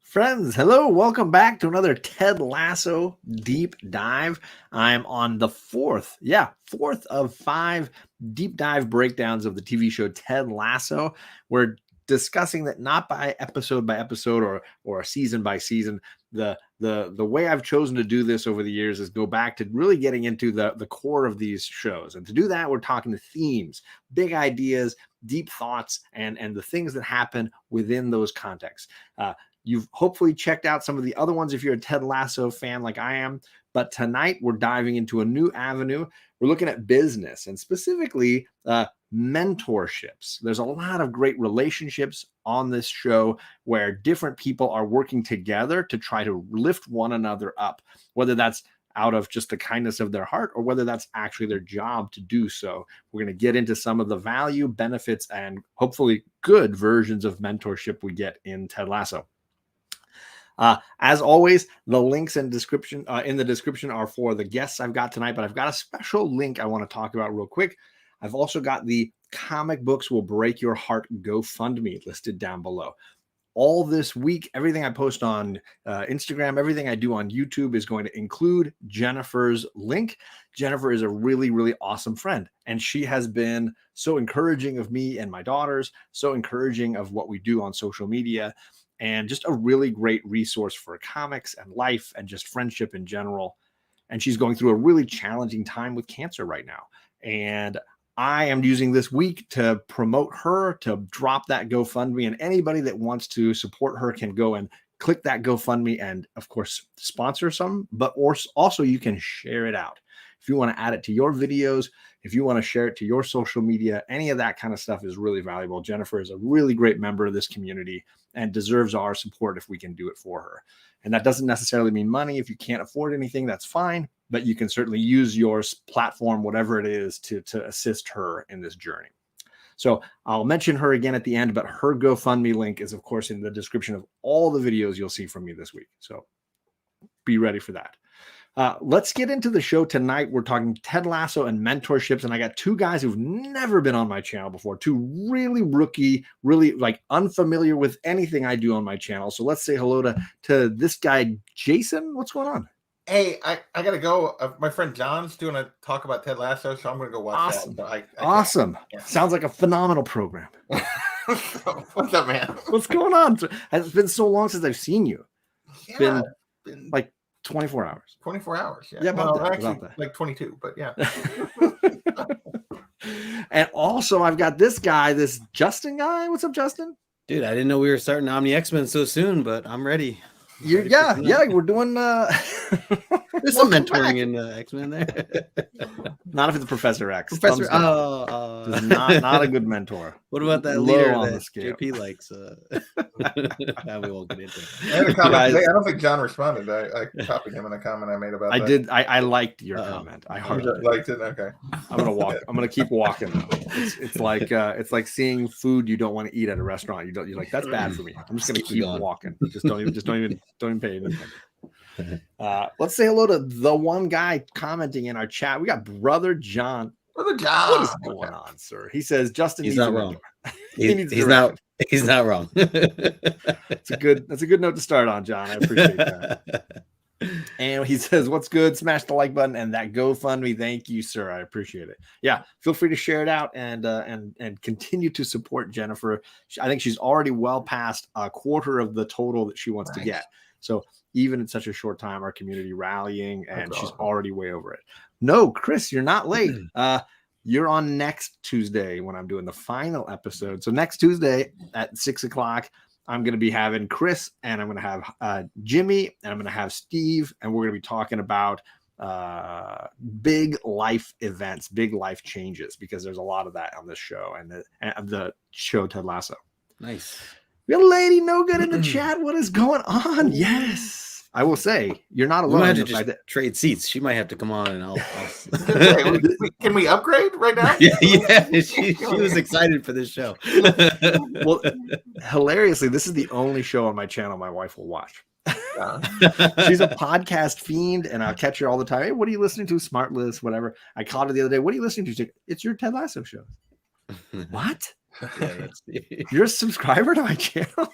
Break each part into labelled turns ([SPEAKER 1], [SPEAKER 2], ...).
[SPEAKER 1] Friends, hello. Welcome back to another Ted Lasso deep dive. I'm on the fourth of 5 deep dive breakdowns of the TV show Ted Lasso. We're discussing that not by episode or season by season. The way I've chosen to do this over the years is go back to really getting into the core of these shows. And to do that, we're talking to themes, big ideas, deep thoughts, and the things that happen within those contexts. You've hopefully checked out some of the other ones if you're a Ted Lasso fan like I am. But tonight we're diving into a new avenue. We're looking at business and specifically mentorships. There's a lot of great relationships on this show where different people are working together to try to lift one another up, whether that's out of just the kindness of their heart or whether that's actually their job to do so. We're going to get into some of the value, benefits, and hopefully good versions of mentorship we get in Ted Lasso. As always, the links in the description are for the guests I've got tonight, but I've got a special link I want to talk about real quick. I've also got the Comic Books Will Break Your Heart GoFundMe listed down below. All this week, everything I post on Instagram, everything I do on YouTube is going to include Jennifer's link. Jennifer is a really, really awesome friend, and she has been so encouraging of me and my daughters, so encouraging of what we do on social media, and just a really great resource for comics and life and just friendship in general. And she's going through a really challenging time with cancer right now. And I am using this week to promote her, to drop that GoFundMe, and anybody that wants to support her can go and click that GoFundMe and, of course, sponsor some, but also you can share it out. If you want to add it to your videos, if you want to share it to your social media, any of that kind of stuff is really valuable. Jennifer is a really great member of this community and deserves our support if we can do it for her. And that doesn't necessarily mean money. If you can't afford anything, that's fine, but you can certainly use your platform, whatever it is, to assist her in this journey. So I'll mention her again at the end, but her GoFundMe link is, of course, in the description of all the videos you'll see from me this week. So be ready for that. Let's get into the show tonight. We're talking Ted Lasso and mentorships, and I got two guys who've never been on my channel before, two really rookie, really like unfamiliar with anything I do on my channel. So let's say hello to this guy, Jason. What's going on?
[SPEAKER 2] Hey, I got to go. My friend John's doing a talk about Ted Lasso, so I'm going to go watch that.
[SPEAKER 1] Awesome. Yeah. Sounds like a phenomenal program.
[SPEAKER 2] What's up, man?
[SPEAKER 1] What's going on? It's been so long since I've seen you.
[SPEAKER 2] Yeah,
[SPEAKER 1] been like 24 hours.
[SPEAKER 2] 24 hours, yeah.
[SPEAKER 1] Yeah, about that.
[SPEAKER 2] Like 22, but yeah.
[SPEAKER 1] And also, I've got this guy, this Justin guy. What's up, Justin?
[SPEAKER 3] Dude, I didn't know we were starting Omni X-Men so soon, but I'm ready.
[SPEAKER 1] Yeah, we're doing
[SPEAKER 3] there's some mentoring in X-Men there.
[SPEAKER 1] Not if it's Professor X.
[SPEAKER 3] Professor
[SPEAKER 1] not a good mentor.
[SPEAKER 3] What about that leader that JP likes? We won't get into it.
[SPEAKER 2] I had a comment today. I don't think John responded. I copied him in a comment I made about that.
[SPEAKER 1] I did. I liked your comment. I hardly
[SPEAKER 2] liked it. Okay.
[SPEAKER 1] I'm gonna walk. I'm gonna keep walking. It's like seeing food you don't want to eat at a restaurant. You're like, that's bad for me. I'm just gonna keep walking. Just don't even pay attention. Let's say hello to the one guy commenting in our chat. We got Brother John.
[SPEAKER 2] Brother John,
[SPEAKER 1] what is going on, sir? He says Justin.
[SPEAKER 3] He's not wrong. He's not wrong.
[SPEAKER 1] That's a good note to start on, John. I appreciate that. And he says, "What's good? Smash the like button and that GoFundMe. Thank you, sir. I appreciate it. Yeah, feel free to share it out and continue to support Jennifer. I think she's already well past a quarter of the total that she wants to get. So even in such a short time, our community rallying, and she's already way over it. No, Chris, you're not late. You're on next Tuesday when I'm doing the final episode. So next Tuesday at 6:00. I'm going to be having Chris, and I'm going to have Jimmy, and I'm going to have Steve, and we're going to be talking about big life events, big life changes, because there's a lot of that on this show and the show Ted Lasso.
[SPEAKER 3] Nice.
[SPEAKER 1] We got a lady KnowGood in the chat. What is going on? Yes. I will say, you're not alone.
[SPEAKER 3] We might have to just trade seats. She might have to come on, and I'll
[SPEAKER 2] Can we upgrade right now?
[SPEAKER 3] Yeah. She was excited for this show.
[SPEAKER 1] Well, hilariously, this is the only show on my channel my wife will watch. She's a podcast fiend, and I'll catch her all the time. Hey, what are you listening to? Smart List, whatever. I called her the other day. What are you listening to? She's like, it's your Ted Lasso show. What?
[SPEAKER 3] Yeah,
[SPEAKER 1] You're a subscriber to my channel?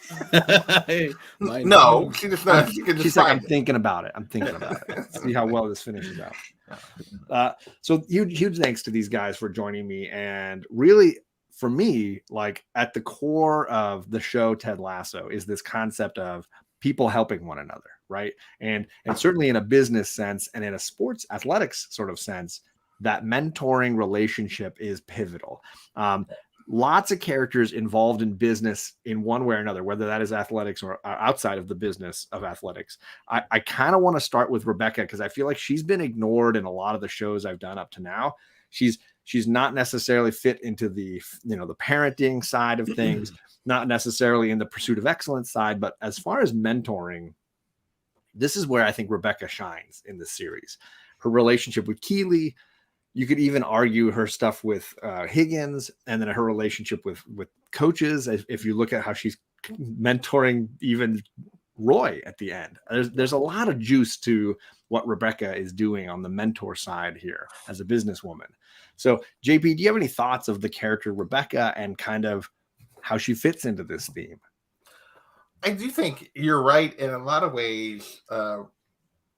[SPEAKER 2] No, she just not.
[SPEAKER 1] She's like, I'm thinking about it. I'm thinking about it. See how well this finishes out. So huge thanks to these guys for joining me. And really, for me, like at the core of the show Ted Lasso is this concept of people helping one another, right? And certainly in a business sense and in a sports athletics sort of sense, that mentoring relationship is pivotal. Lots of characters involved in business in one way or another, whether that is athletics or outside of the business of athletics. I kind of want to start with Rebecca because I feel like she's been ignored in a lot of the shows I've done up to now. She's not necessarily fit into the the parenting side of things, not necessarily in the pursuit of excellence side, but as far as mentoring, this is where I think Rebecca shines in this series. Her relationship with Keeley. You could even argue her stuff with Higgins, and then her relationship with coaches. If you look at how she's mentoring even Roy at the end, there's a lot of juice to what Rebecca is doing on the mentor side here as a businesswoman. So, JP, do you have any thoughts of the character Rebecca and kind of how she fits into this theme?
[SPEAKER 2] I do think you're right in a lot of ways.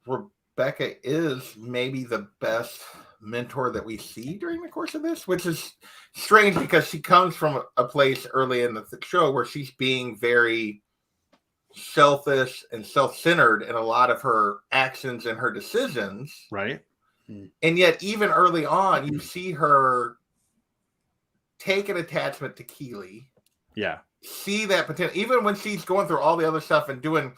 [SPEAKER 2] Rebecca is maybe the best mentor that we see during the course of this, which is strange because she comes from a place early in the show where she's being very selfish and self-centered in a lot of her actions and her decisions,
[SPEAKER 1] right?
[SPEAKER 2] And yet even early on you see her take an attachment to Keeley, see that potential, even when she's going through all the other stuff and doing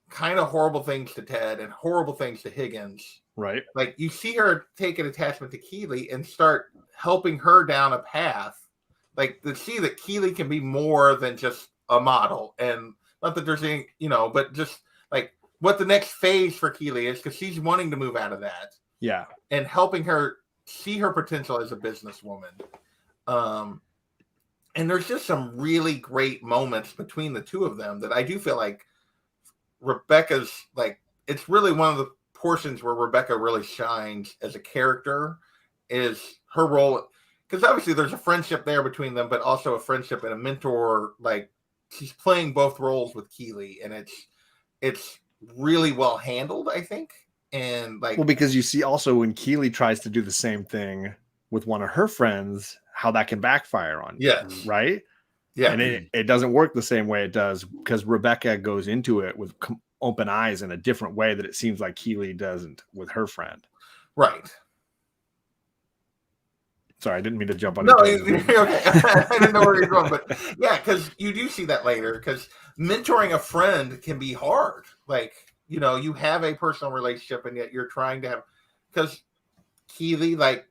[SPEAKER 2] kind of horrible things to Ted and horrible things to Higgins.
[SPEAKER 1] Right.
[SPEAKER 2] Like you see her take an attachment to Keeley and start helping her down a path. Like to see that Keeley can be more than just a model. And not that there's any, but just like what the next phase for Keeley is, because she's wanting to move out of that.
[SPEAKER 1] Yeah.
[SPEAKER 2] And helping her see her potential as a businesswoman. And there's just some really great moments between the two of them that I do feel like Rebecca's like, it's really one of the portions where Rebecca really shines as a character is her role, because obviously there's a friendship there between them, but also a friendship and a mentor. Like she's playing both roles with Keeley, and it's really well handled, I think. And like,
[SPEAKER 1] well, because you see also when Keeley tries to do the same thing with one of her friends, how that can backfire on you, right?
[SPEAKER 2] Yeah.
[SPEAKER 1] And it doesn't work the same way it does because Rebecca goes into it with open eyes in a different way that it seems like Keeley doesn't with her friend.
[SPEAKER 2] Right.
[SPEAKER 1] Sorry, I didn't mean to jump on.
[SPEAKER 2] No, you're okay. I didn't know where you're going, but yeah, because you do see that later. Because mentoring a friend can be hard. Like you have a personal relationship, and yet you're trying to have. Because Keeley, like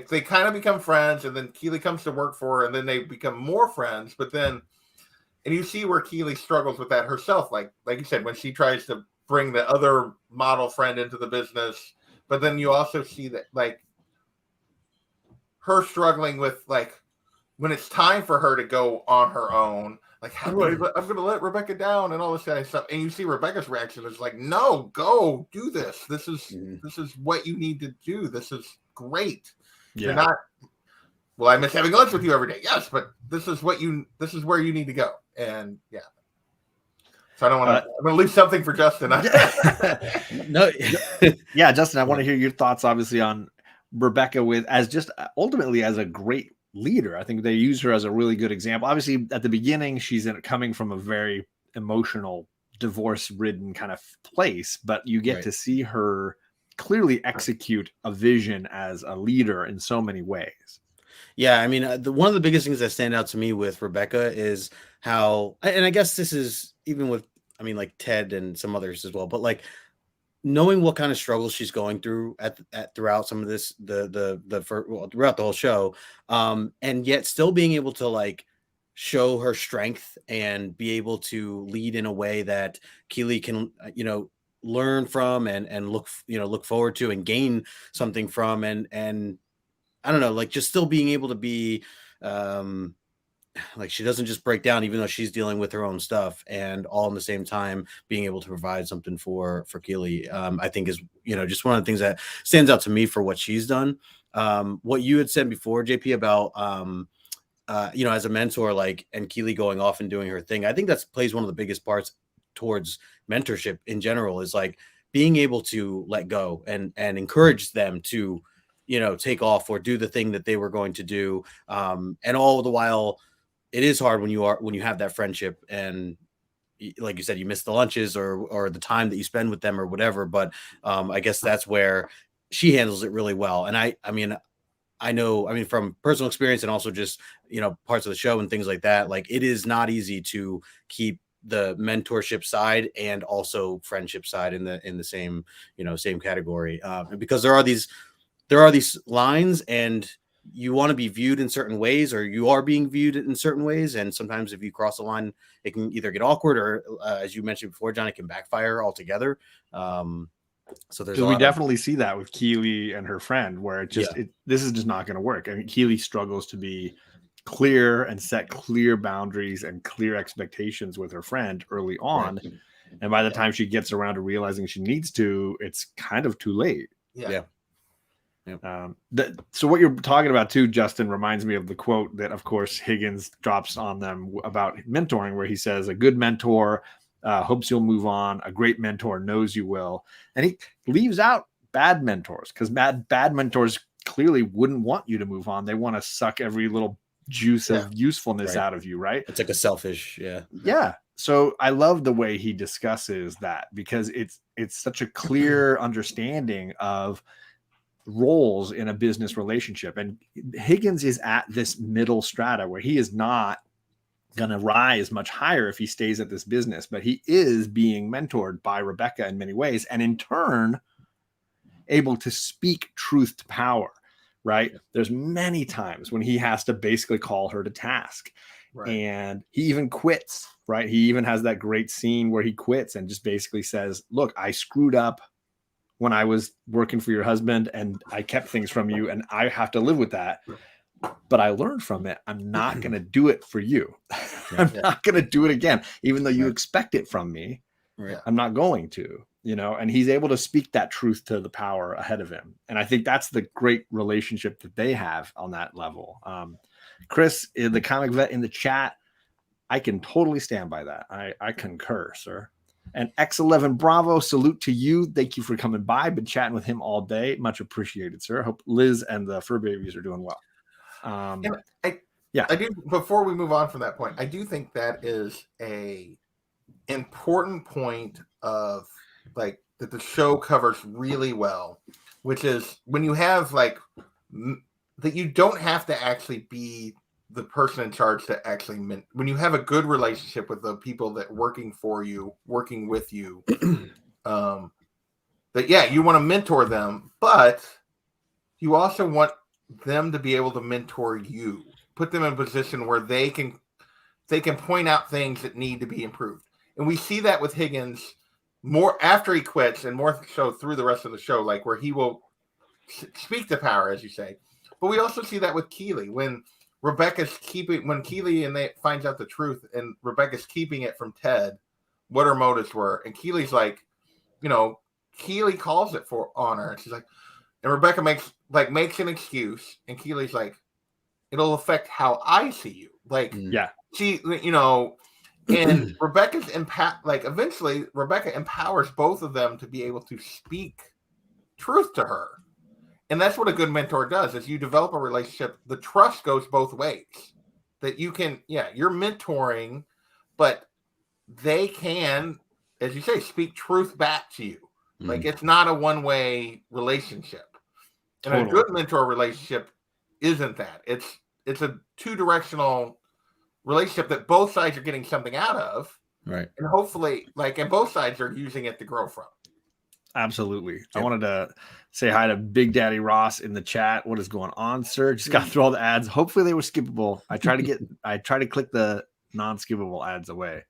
[SPEAKER 2] they kind of become friends, and then Keeley comes to work for her, and then they become more friends. But then, and you see where Keeley struggles with that herself. Like you said, when she tries to bring the other model friend into the business, but then you also see that like her struggling with like when it's time for her to go on her own. Like, I'm going to let Rebecca down and all this kind of stuff. And you see Rebecca's reaction is like, no, go do this. This is what you need to do. This is great. Yeah. You're not, well, I miss having lunch with you every day. Yes, but this is where you need to go. And yeah. So I don't want to, I'm going to leave something for Justin.
[SPEAKER 3] No.
[SPEAKER 1] Yeah, Justin, I want to hear your thoughts obviously on Rebecca as just ultimately as a great leader. I think they use her as a really good example. Obviously at the beginning, she's coming from a very emotional, divorce-ridden kind of place, but you get to see her clearly execute a vision as a leader in so many ways.
[SPEAKER 3] Yeah, I mean, one of the biggest things that stand out to me with Rebecca is how, and I guess this is even with, I mean, like Ted and some others as well, but like knowing what kind of struggles she's going through throughout some of this, throughout the whole show, and yet still being able to like show her strength and be able to lead in a way that Keeley can, learn from and look forward to and gain something from, and I don't know, like just still being able to be, like she doesn't just break down, even though she's dealing with her own stuff, and all in the same time being able to provide something for Keeley, I think is, just one of the things that stands out to me for what she's done. What you had said before, JP, about you know, as a mentor, like, and Keely going off and doing her thing, I think that's plays one of the biggest parts towards mentorship in general, is like being able to let go and encourage them to, you know, take off or do the thing that they were going to do. And all the while, it is hard when you have that friendship, and like you said, you miss the lunches or the time that you spend with them or whatever. But I guess that's where she handles it really well. And I mean, I know, I mean, from personal experience and also just, you know, parts of the show and things like that, like it is not easy to keep the mentorship side and also friendship side in the same, you know, same category. Because there are these lines, and you want to be viewed in certain ways, or you are being viewed in certain ways. And sometimes if you cross the line, it can either get awkward or, as you mentioned before, John, it can backfire altogether. So there's
[SPEAKER 1] we definitely see that with Keely and her friend, where it just this is just not going to work. I mean, Keely struggles to be clear and set clear boundaries and clear expectations with her friend early on,
[SPEAKER 3] Right.
[SPEAKER 1] and by the time she gets around to realizing she needs to, it's kind of too late. So what you're talking about too, Justin, reminds me of the quote that, of course, Higgins drops on them about mentoring, where he says, "A good mentor hopes you'll move on. A great mentor knows you will." And he leaves out bad mentors, because bad mentors clearly wouldn't want you to move on. They want to suck every little juice of usefulness out of you, right?
[SPEAKER 3] It's like a selfish,
[SPEAKER 1] So I love the way he discusses that, because it's such a clear understanding of roles in a business relationship. And Higgins is at this middle strata where he is not going to rise much higher if he stays at this business, but he is being mentored by Rebecca in many ways, and in turn able to speak truth to power, right? There's many times when he has to basically call her to task, and he even quits, right? He even has that great scene where he quits and just basically says, "Look, I screwed up when I was working for your husband, and I kept things from you, and I have to live with that. But I learned from it. I'm not going to do it for you. I'm not going to do it again, even though you expect it from me. I'm not going to, you know." And he's able to speak that truth to the power ahead of him. And I think that's the great relationship that they have on that level. Chris, the comic vet in the chat, I can totally stand by that. I concur, sir. And X11 Bravo, salute to you. Thank you for coming by. Been chatting with him all day. Much appreciated, sir. Hope Liz and the fur babies are doing well.
[SPEAKER 2] I do. Before we move on from that point, I do think that is a important point of, like, that the show covers really well, which is when you have, like, that you don't have to actually be the person in charge to actually when you have a good relationship with the people that working with you, that you want to mentor them, but you also want them to be able to mentor you, put them in a position where they can point out things that need to be improved. And we see that with Higgins more after he quits, and more so through the rest of the show, like where he will speak to power, as you say. But we also see that with Keely when Keely and they finds out the truth, and Rebecca's keeping it from Ted, what her motives were. And Keely's like, you know, Keely calls it for honor. And she's like, and Rebecca makes an excuse, and Keely's like, "It'll affect how I see you." Like, she, you know, and Rebecca's eventually Rebecca empowers both of them to be able to speak truth to her. And that's what a good mentor does, is you develop a relationship. The trust goes both ways, that you can, you're mentoring, but they can, as you say, speak truth back to you. Like, it's not a one-way relationship. And a good mentor relationship isn't that. It's a two-directional relationship that both sides are getting something out of.
[SPEAKER 3] Right.
[SPEAKER 2] And hopefully, and both sides are using it to grow from.
[SPEAKER 1] Absolutely. I wanted to say hi to Big Daddy Ross in the chat. What is going on, sir? Just got through all the ads. Hopefully they were skippable. I try to click the non-skippable ads away.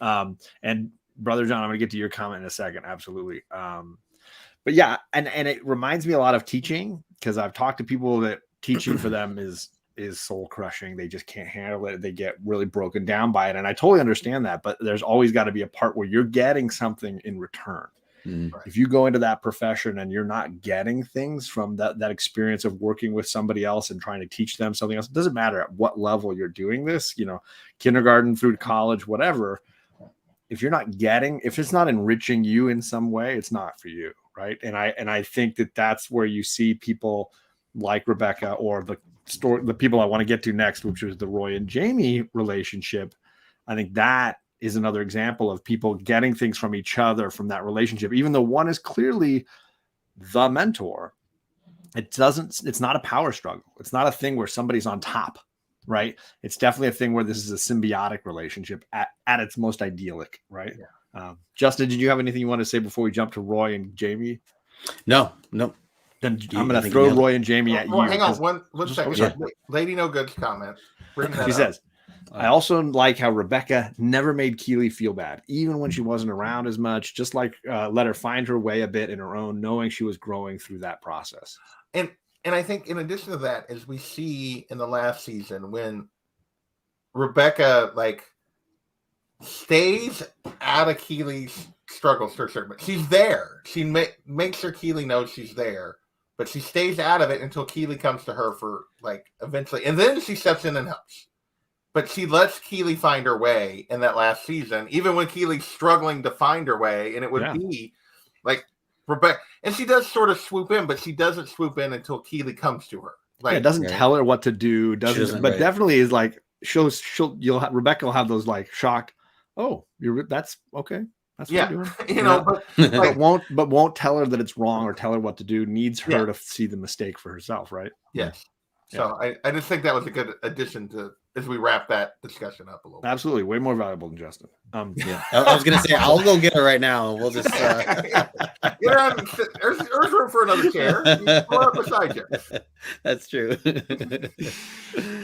[SPEAKER 1] And Brother John, I'm going to get to your comment in a second. Absolutely. But yeah, and it reminds me a lot of teaching, because I've talked to people that teaching for them is soul crushing. They just can't handle it. They get really broken down by it. And I totally understand that, but there's always got to be a part where you're getting something in return.
[SPEAKER 3] Mm.
[SPEAKER 1] If you go into that profession and you're not getting things from that experience of working with somebody else and trying to teach them something else, it doesn't matter at what level you're doing this, kindergarten through college, whatever. If you're not getting, if it's not enriching you in some way, it's not for you, right? And I think that's where you see people like Rebecca, or the people I want to get to next, which was the Roy and Jamie relationship. I think that is another example of people getting things from each other from that relationship, even though one is clearly the mentor. It's not a power struggle. It's not a thing where somebody's on top, right? It's definitely a thing where this is a symbiotic relationship at its most idyllic, right?
[SPEAKER 2] Yeah.
[SPEAKER 1] Justin, did you have anything you want to say before we jump to Roy and Jamie?
[SPEAKER 3] No.
[SPEAKER 1] Then I'm going to throw Roy and Jamie at you.
[SPEAKER 2] Hang on one second.
[SPEAKER 1] Yeah.
[SPEAKER 2] Lady No Good's comment.
[SPEAKER 1] She says, I also like how Rebecca never made Keely feel bad, even when she wasn't around as much, just like let her find her way a bit in her own, knowing she was growing through that process.
[SPEAKER 2] And I think in addition to that, as we see in the last season, when Rebecca stays out of Keely's struggles for a certain, but she's there. She makes sure Keely knows she's there, but she stays out of it until Keely comes to her for eventually, and then she steps in and helps. But she lets Keely find her way in that last season, even when Keely's struggling to find her way, and it would be Rebecca, and she does sort of swoop in, but she doesn't swoop in until Keely comes to her.
[SPEAKER 1] It doesn't tell her what to do, but definitely is Rebecca will have those shocked. Oh, that's okay. That's what you're doing. But won't tell her that it's wrong or tell her what to do. Needs her to see the mistake for herself, right?
[SPEAKER 2] Yes. So I just think that was a good addition to as we wrap that discussion up a little bit.
[SPEAKER 1] Absolutely. Way more valuable than Justin.
[SPEAKER 3] I was going to say, I'll go get her right now. We'll just
[SPEAKER 2] get her on. There's room for another chair. Go up beside you.
[SPEAKER 3] That's true.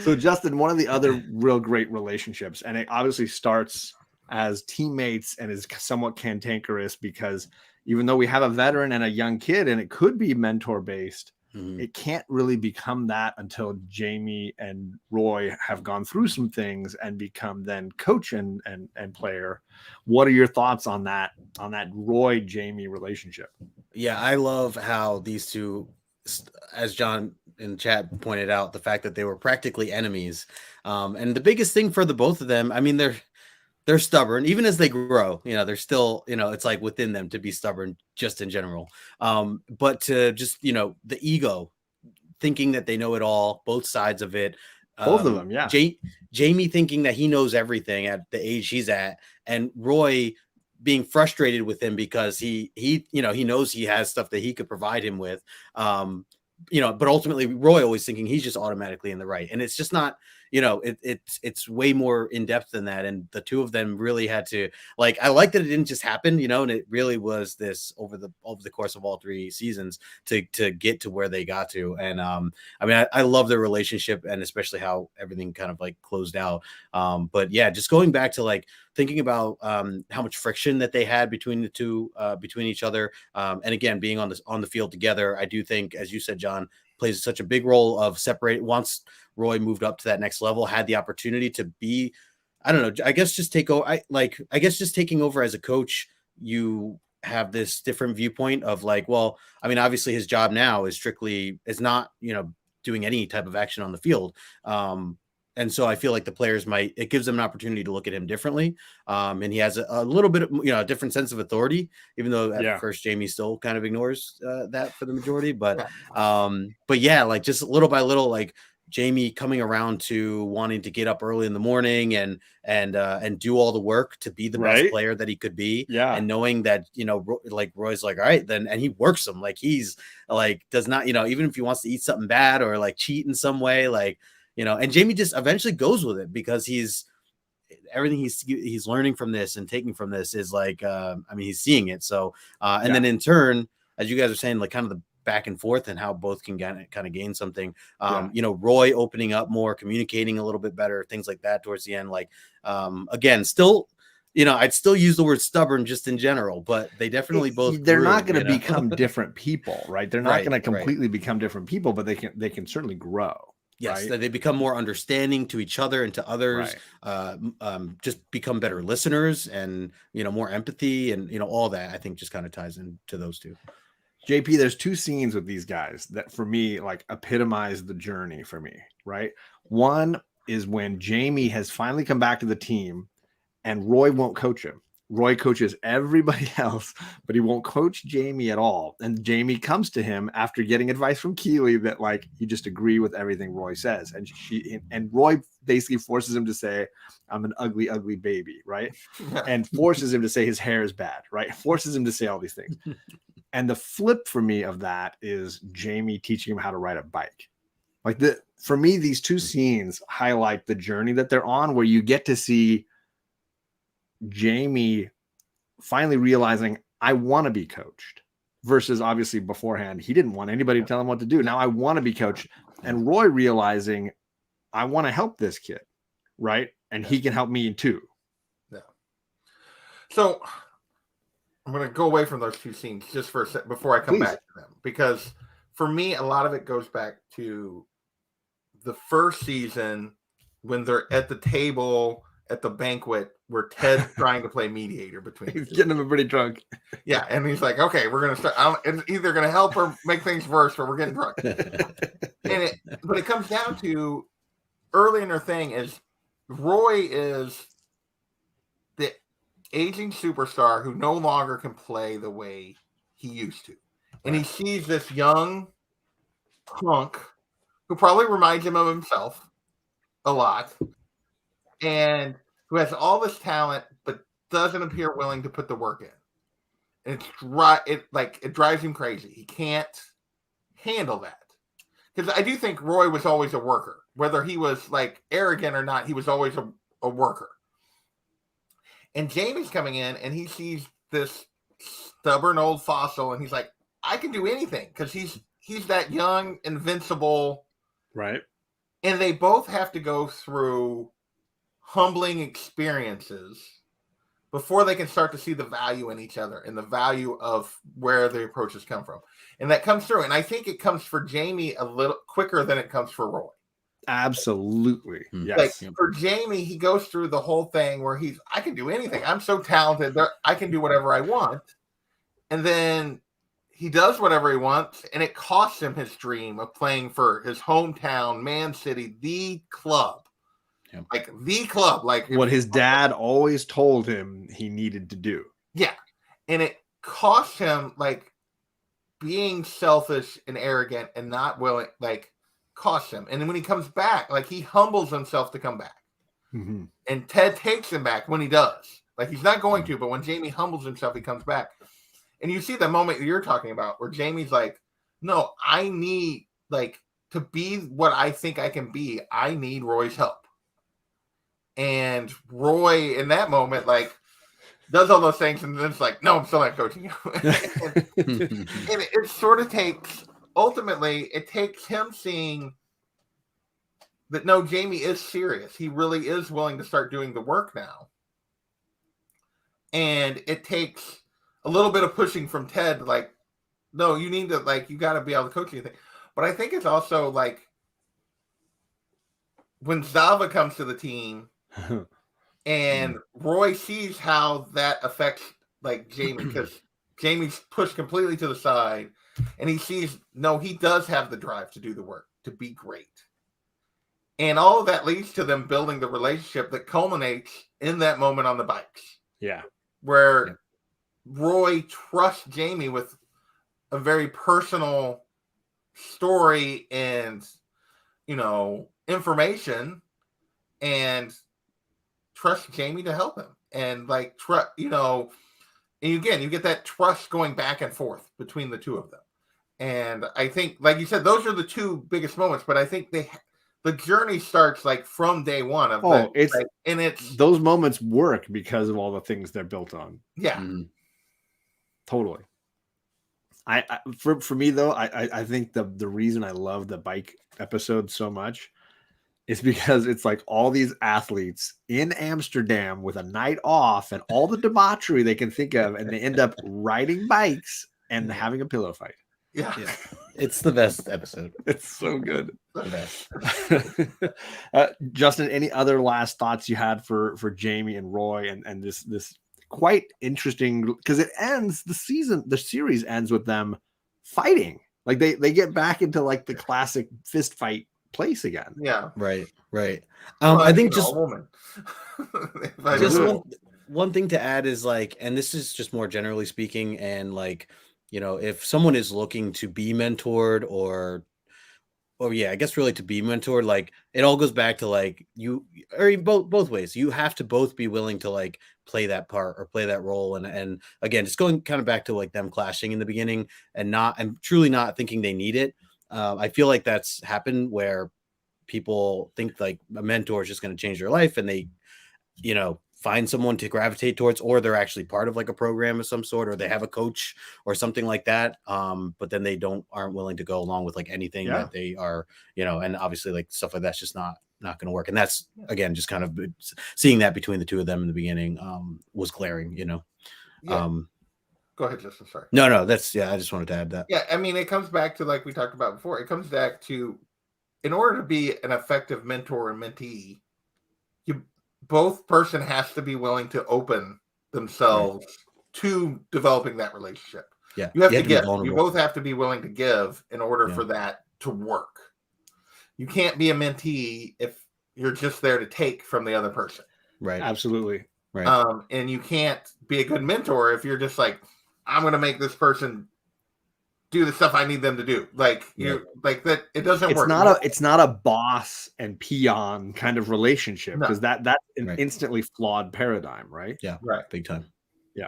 [SPEAKER 1] So Justin, one of the other real great relationships, and it obviously starts as teammates and is somewhat cantankerous, because even though we have a veteran and a young kid and it could be mentor based, it can't really become that until Jamie and Roy have gone through some things and become then coach and player. What are your thoughts on that Roy Jamie relationship?
[SPEAKER 3] Yeah, I love how these two, as John in the chat pointed out, the fact that they were practically enemies. And the biggest thing for the both of them, I mean, they're stubborn, even as they grow, they're still, it's within them to be stubborn just in general. But to just, the ego, thinking that they know it all, both sides of it.
[SPEAKER 1] Both of them. Yeah.
[SPEAKER 3] Jamie thinking that he knows everything at the age he's at, and Roy being frustrated with him because he knows he has stuff that he could provide him with. But ultimately Roy always thinking he's just automatically in the right. And it's just not, it's way more in depth than that. And the two of them really had to, I like that it didn't just happen, and it really was this over the course of all 3 seasons to get to where they got to. And I love their relationship, and especially how everything kind of closed out. But yeah, just going back to thinking about how much friction that they had between the two, between each other. And again, being on the field together, I do think, as you said, John, plays such a big role of separating. Once Roy moved up to that next level, had the opportunity to be, I don't know, I guess just take over. I guess just taking over as a coach, you have this different viewpoint of obviously his job now is not, doing any type of action on the field. And so I feel like the players it gives them an opportunity to look at him differently. And he has a little bit of, a different sense of authority, even though at first Jamie still kind of ignores that for the majority. But yeah, just little by little, Jamie coming around to wanting to get up early in the morning and do all the work to be the best player that he could be. Yeah. And knowing that, Roy's all right, then, and he works him he's does not, even if he wants to eat something bad or cheat in some way, and Jamie just eventually goes with it because everything he's learning from this and taking from this is he's seeing it. So, then in turn, as you guys are saying, kind of the back and forth and how both can kind of gain something, Roy opening up more, communicating a little bit better, things like that towards the end. Again, still, I'd still use the word stubborn just in general, but they definitely
[SPEAKER 1] they're not going to become different people, right? They're not going to completely become different people, but they can certainly grow.
[SPEAKER 3] Yes,
[SPEAKER 1] right?
[SPEAKER 3] that they become more understanding to each other and to others. Just become better listeners, and more empathy, and all that. I think just kind of ties into those two.
[SPEAKER 1] JP, there's two scenes with these guys that for me like epitomize the journey for me, right? One is when Jamie has finally come back to the team and Roy won't coach him. Roy coaches everybody else, but he won't coach Jamie at all. And Jamie comes to him after getting advice from Keely that like you just agree with everything Roy says. And Roy basically forces him to say, I'm an ugly, ugly baby, right? And forces him to say his hair is bad, right? Forces him to say all these things. And the flip for me of that is Jamie teaching him how to ride a bike. Like for me, these two scenes highlight the journey that they're on, where you get to see Jamie finally realizing I want to be coached, versus obviously beforehand he didn't want anybody to tell him what to do. Now I want to be coached, and Roy realizing I want to help this kid, right? And he can help me too.
[SPEAKER 2] Yeah. So I'm going to go away from those two scenes just for a sec before I come back to them, because for me a lot of it goes back to the first season when they're at the table at the banquet where Ted's trying to play mediator between
[SPEAKER 1] He's getting him pretty drunk.
[SPEAKER 2] Yeah, and he's like, okay, we're gonna start. It's either gonna help or make things worse, or we're getting drunk. But it comes down to early in their thing is Roy is the aging superstar who no longer can play the way he used to, and he sees this young hunk who probably reminds him of himself a lot, and who has all this talent but doesn't appear willing to put the work in. And it drives him crazy. He can't handle that. Because I do think Roy was always a worker. Whether he was like arrogant or not, he was always a worker. And Jamie's coming in and he sees this stubborn old fossil and he's like, I can do anything, because he's that young, invincible.
[SPEAKER 1] Right.
[SPEAKER 2] And they both have to go through humbling experiences before they can start to see the value in each other and the value of where the approaches come from. And that comes through. And I think it comes for Jamie a little quicker than it comes for Roy.
[SPEAKER 1] Absolutely. Yes.
[SPEAKER 2] Like for Jamie, he goes through the whole thing where I can do anything. I'm so talented. I can do whatever I want. And then he does whatever he wants, and it costs him his dream of playing for his hometown, Man City, the club.
[SPEAKER 3] Yeah.
[SPEAKER 2] Like the club. Like
[SPEAKER 1] what his dad always told him he needed to do.
[SPEAKER 2] Yeah. And it cost him like being selfish and arrogant and not willing, like cost him. And then when he comes back, like he humbles himself to come back.
[SPEAKER 1] Mm-hmm.
[SPEAKER 2] And Ted takes him back when he does. Like he's not going to, but when Jamie humbles himself, he comes back. And you see the moment that you're talking about where Jamie's like, no, I need like to be what I think I can be. I need Roy's help. And Roy in that moment, like, does all those things, and then it's like, no, I'm still not coaching you. and it sort of takes, ultimately, it takes him seeing that, no, Jamie is serious. He really is willing to start doing the work now. And it takes a little bit of pushing from Ted, like, no, you need to, like, you got to be able to coach anything. But I think it's also, like, when Zava comes to the team, and Roy sees how that affects like Jamie, because Jamie's pushed completely to the side, and he sees, no, he does have the drive to do the work, to be great. And all of that leads to them building the relationship that culminates in that moment on the bikes.
[SPEAKER 1] Yeah.
[SPEAKER 2] Where Roy trusts Jamie with a very personal story and, information, and trust Jamie to help him, and like and again, you get that trust going back and forth between the two of them. And I think, like you said, those are the two biggest moments. But I think the journey starts like from day one of it's
[SPEAKER 1] those moments work because of all the things they're built on.
[SPEAKER 2] Yeah,
[SPEAKER 1] totally. For me though, I think the reason I love the bike episode so much is because it's like all these athletes in Amsterdam with a night off and all the debauchery they can think of, and they end up riding bikes and having a pillow fight.
[SPEAKER 2] Yeah.
[SPEAKER 3] It's the best episode.
[SPEAKER 1] It's so good.
[SPEAKER 2] The best.
[SPEAKER 1] Justin, any other last thoughts you had for Jamie and Roy and this quite interesting, because it ends the series ends with them fighting. Like they get back into like the classic fist fight place again.
[SPEAKER 2] Yeah.
[SPEAKER 3] Right.
[SPEAKER 2] Well,
[SPEAKER 3] I think
[SPEAKER 2] you know,
[SPEAKER 3] just
[SPEAKER 2] a woman.
[SPEAKER 3] just one thing to add is like, and this is just more generally speaking, and like, you know, if someone is looking to be mentored or yeah, I guess really to be mentored, like it all goes back to like you, or both ways. You have to both be willing to like play that part or play that role. And again, just going kind of back to like them clashing in the beginning and truly not thinking they need it. I feel like that's happened where people think like a mentor is just going to change their life, and they, you know, find someone to gravitate towards, or they're actually part of like a program of some sort, or they have a coach or something like that. But then they aren't willing to go along with like anything that they are, you know, and obviously like stuff like that's just not going to work. And that's, again, just kind of seeing that between the two of them in the beginning was glaring, you know.
[SPEAKER 2] Yeah. Go ahead, Justin. Sorry.
[SPEAKER 3] No, that's, I just wanted to add that.
[SPEAKER 2] Yeah. I mean, it comes back to, like we talked about before, it comes back to, in order to be an effective mentor and mentee, both person has to be willing to open themselves to developing that relationship.
[SPEAKER 3] Yeah.
[SPEAKER 2] You have to give. You both have to be willing to give in order for that to work. You can't be a mentee if you're just there to take from the other person.
[SPEAKER 3] Right.
[SPEAKER 1] Absolutely.
[SPEAKER 3] Right.
[SPEAKER 2] And you can't be a good mentor if you're just like, I'm going to make this person do the stuff I need them to do. Like like that. It doesn't work.
[SPEAKER 1] It's not a boss and peon kind of relationship, because that's an instantly flawed paradigm, right?
[SPEAKER 3] Yeah.
[SPEAKER 2] Right.
[SPEAKER 3] Big time.
[SPEAKER 1] Yeah.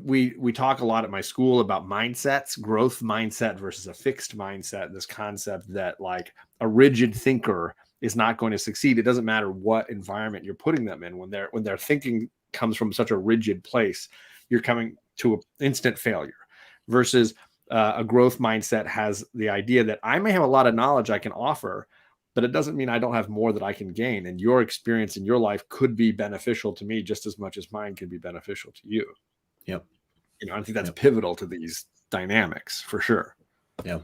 [SPEAKER 1] We talk a lot at my school about mindsets, growth mindset versus a fixed mindset. This concept that like a rigid thinker is not going to succeed. It doesn't matter what environment you're putting them in. When their thinking comes from such a rigid place, you're coming to an instant failure. Versus a growth mindset has the idea that I may have a lot of knowledge I can offer, but it doesn't mean I don't have more that I can gain. And your experience in your life could be beneficial to me just as much as mine can be beneficial to you.
[SPEAKER 3] Yep.
[SPEAKER 1] You know, I think that's pivotal to these dynamics for sure.
[SPEAKER 3] Yeah.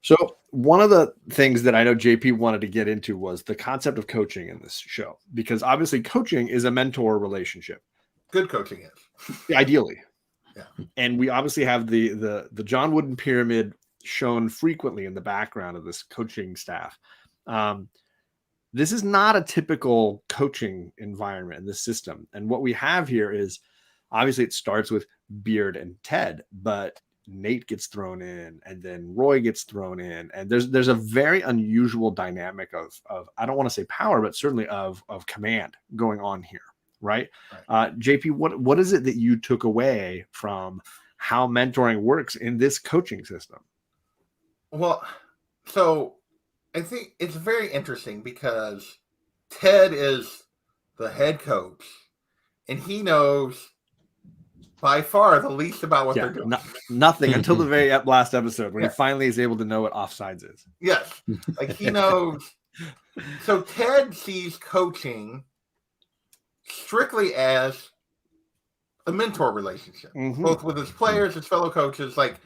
[SPEAKER 1] So one of the things that I know JP wanted to get into was the concept of coaching in this show, because obviously coaching is a mentor relationship.
[SPEAKER 2] Good coaching is.
[SPEAKER 1] Ideally.
[SPEAKER 2] Yeah.
[SPEAKER 1] And we obviously have the John Wooden pyramid shown frequently in the background of this coaching staff. This is not a typical coaching environment in this system. And what we have here is, obviously it starts with Beard and Ted, but Nate gets thrown in, and then Roy gets thrown in, and there's a very unusual dynamic of I don't want to say power, but certainly of command going on here, right? JP, what is it that you took away from how mentoring works in this coaching system?
[SPEAKER 2] Well, so I think it's very interesting because Ted is the head coach, and he knows by far the least about what they're doing.
[SPEAKER 1] Nothing until the very last episode when he finally is able to know what offsides is.
[SPEAKER 2] Yes. Like he knows. So Ted sees coaching strictly as a mentor relationship, both with his players, his fellow coaches. Like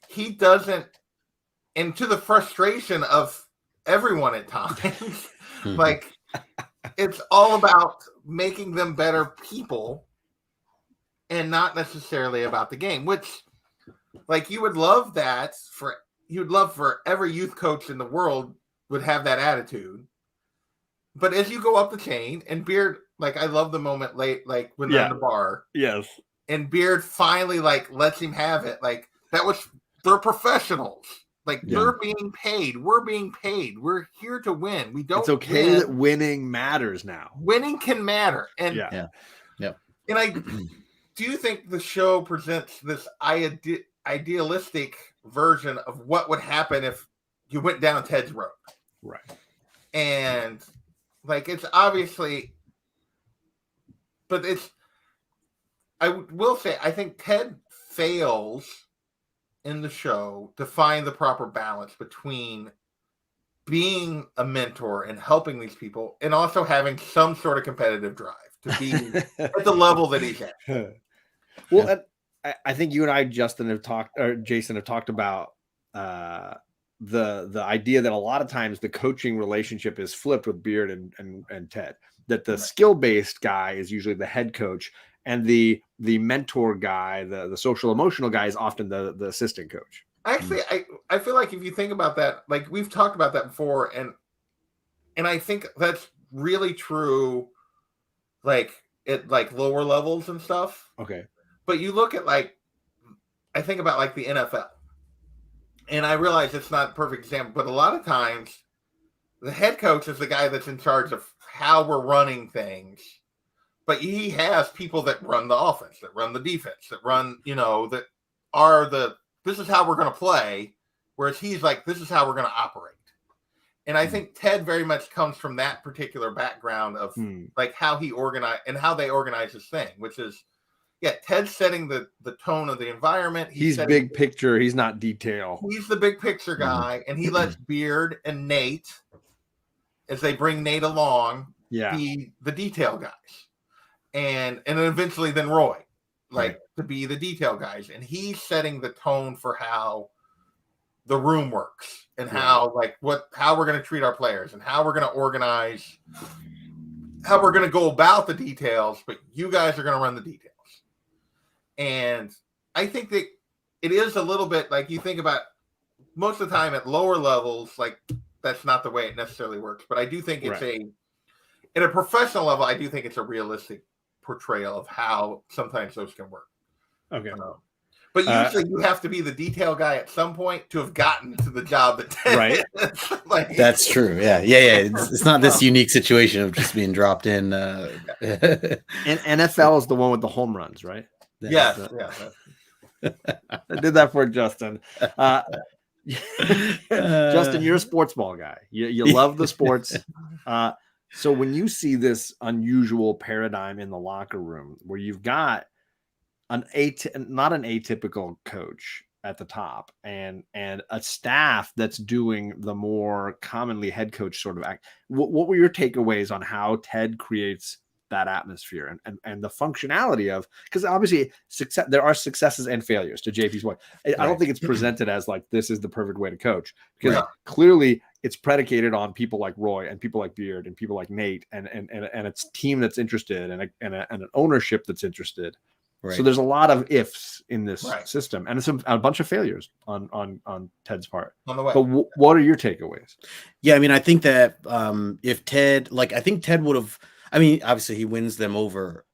[SPEAKER 2] he doesn't, and to the frustration of everyone at times, like it's all about making them better people and not necessarily about the game, which like you would love for every youth coach in the world would have that attitude. But as you go up the chain, and Beard, like I love the moment late, like when they're in the bar.
[SPEAKER 1] Yes.
[SPEAKER 2] And Beard finally like lets him have it. Like they're professionals. Like they're being paid. We're being paid. We're here to win. We don't.
[SPEAKER 1] It's okay that winning matters now.
[SPEAKER 2] Winning can matter. And And I do think the show presents this idealistic version of what would happen if you went down Ted's road.
[SPEAKER 1] Right.
[SPEAKER 2] And like it's obviously, but I will say, I think Ted fails in the show to find the proper balance between being a mentor and helping these people and also having some sort of competitive drive to be at the level that he's at.
[SPEAKER 1] Well, I think you and I, Justin, have talked, or Jason, have talked about the idea that a lot of times the coaching relationship is flipped with Beard and Ted. That the skill based guy is usually the head coach, and the mentor guy, the social emotional guy, is often the assistant coach.
[SPEAKER 2] Actually, I feel like if you think about that, like we've talked about that before, and I think that's really true, like at like lower levels and stuff.
[SPEAKER 1] Okay.
[SPEAKER 2] But you look at like, I think about like the NFL, and I realize it's not a perfect example, but a lot of times the head coach is the guy that's in charge of how we're running things, but he has people that run the offense, that run the defense, that run, that are this is how we're going to play, whereas he's like, this is how we're going to operate. And I think Ted very much comes from that particular background of like how he organized and how they organize his thing, which is, Ted's setting the tone of the environment.
[SPEAKER 1] He's big picture. He's not detail.
[SPEAKER 2] He's the big picture guy, and he lets Beard and Nate, as they bring Nate along, be the detail guys, and then eventually then Roy, to be the detail guys, and he's setting the tone for how the room works and how we're going to treat our players and how we're going to organize, how we're going to go about the details, but you guys are going to run the details. And I think that it is a little bit like you think about most of the time at lower levels, like that's not the way it necessarily works. But I do think it's at a professional level, I do think it's a realistic portrayal of how sometimes those can work.
[SPEAKER 1] Okay.
[SPEAKER 2] But usually you have to be the detail guy at some point to have gotten to the job that
[SPEAKER 3] right. That's true. Yeah. It's not this unique situation of just being dropped in.
[SPEAKER 1] And NFL is the one with the home runs, right?
[SPEAKER 2] Yeah.
[SPEAKER 1] I did that for Justin. Justin, you're a sports ball guy. You love the sports. So when you see this unusual paradigm in the locker room where you've got not an atypical coach at the top and a staff that's doing the more commonly head coach sort of act, what were your takeaways on how Ted creates that atmosphere and the functionality of, because obviously there are successes and failures, to JP's point. I don't think it's presented as like this is the perfect way to coach, because clearly it's predicated on people like Roy and people like Beard and people like Nate and it's a team that's interested and an ownership that's interested. Right. So there's a lot of ifs in this system, and it's a bunch of failures on Ted's part. On the way. But what are your takeaways?
[SPEAKER 3] Yeah, I mean, I think that if Ted, I think Ted would have. I mean, obviously he wins them over,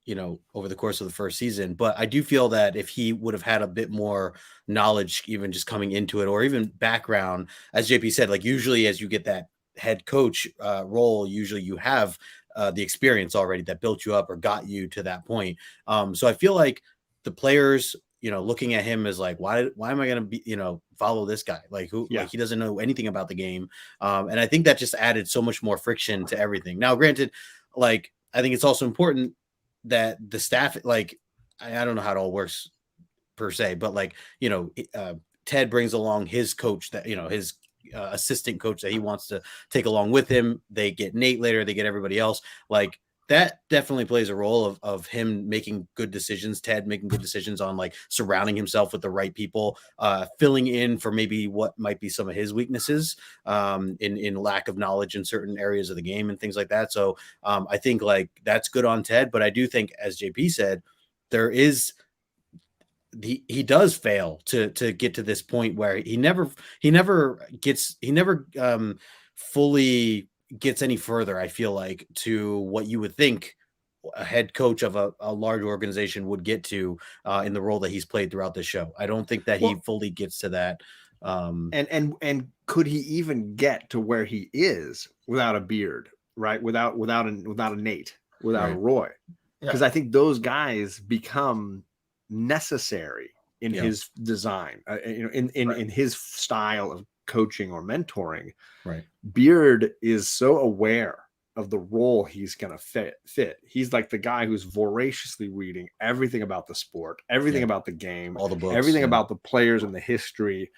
[SPEAKER 3] over the course of the first season. But I do feel that if he would have had a bit more knowledge, even just coming into it, or even background, as JP said, like usually as you get that head coach role, usually you have the experience already that built you up or got you to that point. So I feel like the players, looking at him as like, why am I going to be, follow this guy? Like like he doesn't know anything about the game. And I think that just added so much more friction to everything. Now, granted, I think it's also important that the staff, I don't know how it all works per se, but Ted brings along his coach that, his assistant coach that he wants to take along with him. They get Nate later, they get everybody else. That definitely plays a role of him making good decisions, Ted making good decisions on surrounding himself with the right people, filling in for maybe what might be some of his weaknesses in lack of knowledge in certain areas of the game and things like that. So I think that's good on Ted, but I do think, as JP said, there is he does fail to get to this point where he never fully gets any further, I feel like, to what you would think a head coach of a large organization would get to in the role that he's played throughout the show. I don't think that he fully gets to that.
[SPEAKER 1] And could he even get to where he is without a Beard, right? Without a Nate, without a Roy, because I think those guys become necessary in his design, in his style of coaching or mentoring.
[SPEAKER 3] Right.
[SPEAKER 1] Beard is so aware of the role he's going to fit. He's like the guy who's voraciously reading everything about the sport, everything about the game,
[SPEAKER 3] all the books,
[SPEAKER 1] everything about the players and the history,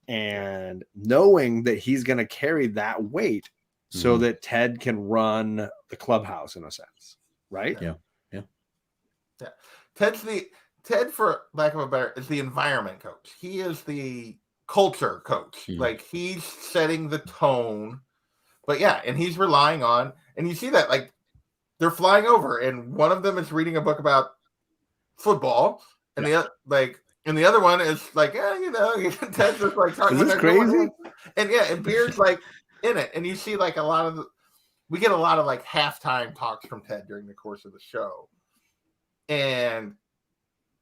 [SPEAKER 1] and knowing that he's going to carry that weight so that Ted can run the clubhouse in a sense. Right.
[SPEAKER 2] Yeah. Ted's Ted, for lack of a better, is the environment coach. He is the culture coach. Like, he's setting the tone. But yeah, and he's relying on, and you see that, like, they're flying over, and one of them is reading a book about football, and the other one is like, Ted's just like talking.
[SPEAKER 1] Is this crazy?
[SPEAKER 2] And and Beard's like in it, and you see like we get a lot of like halftime talks from Ted during the course of the show, and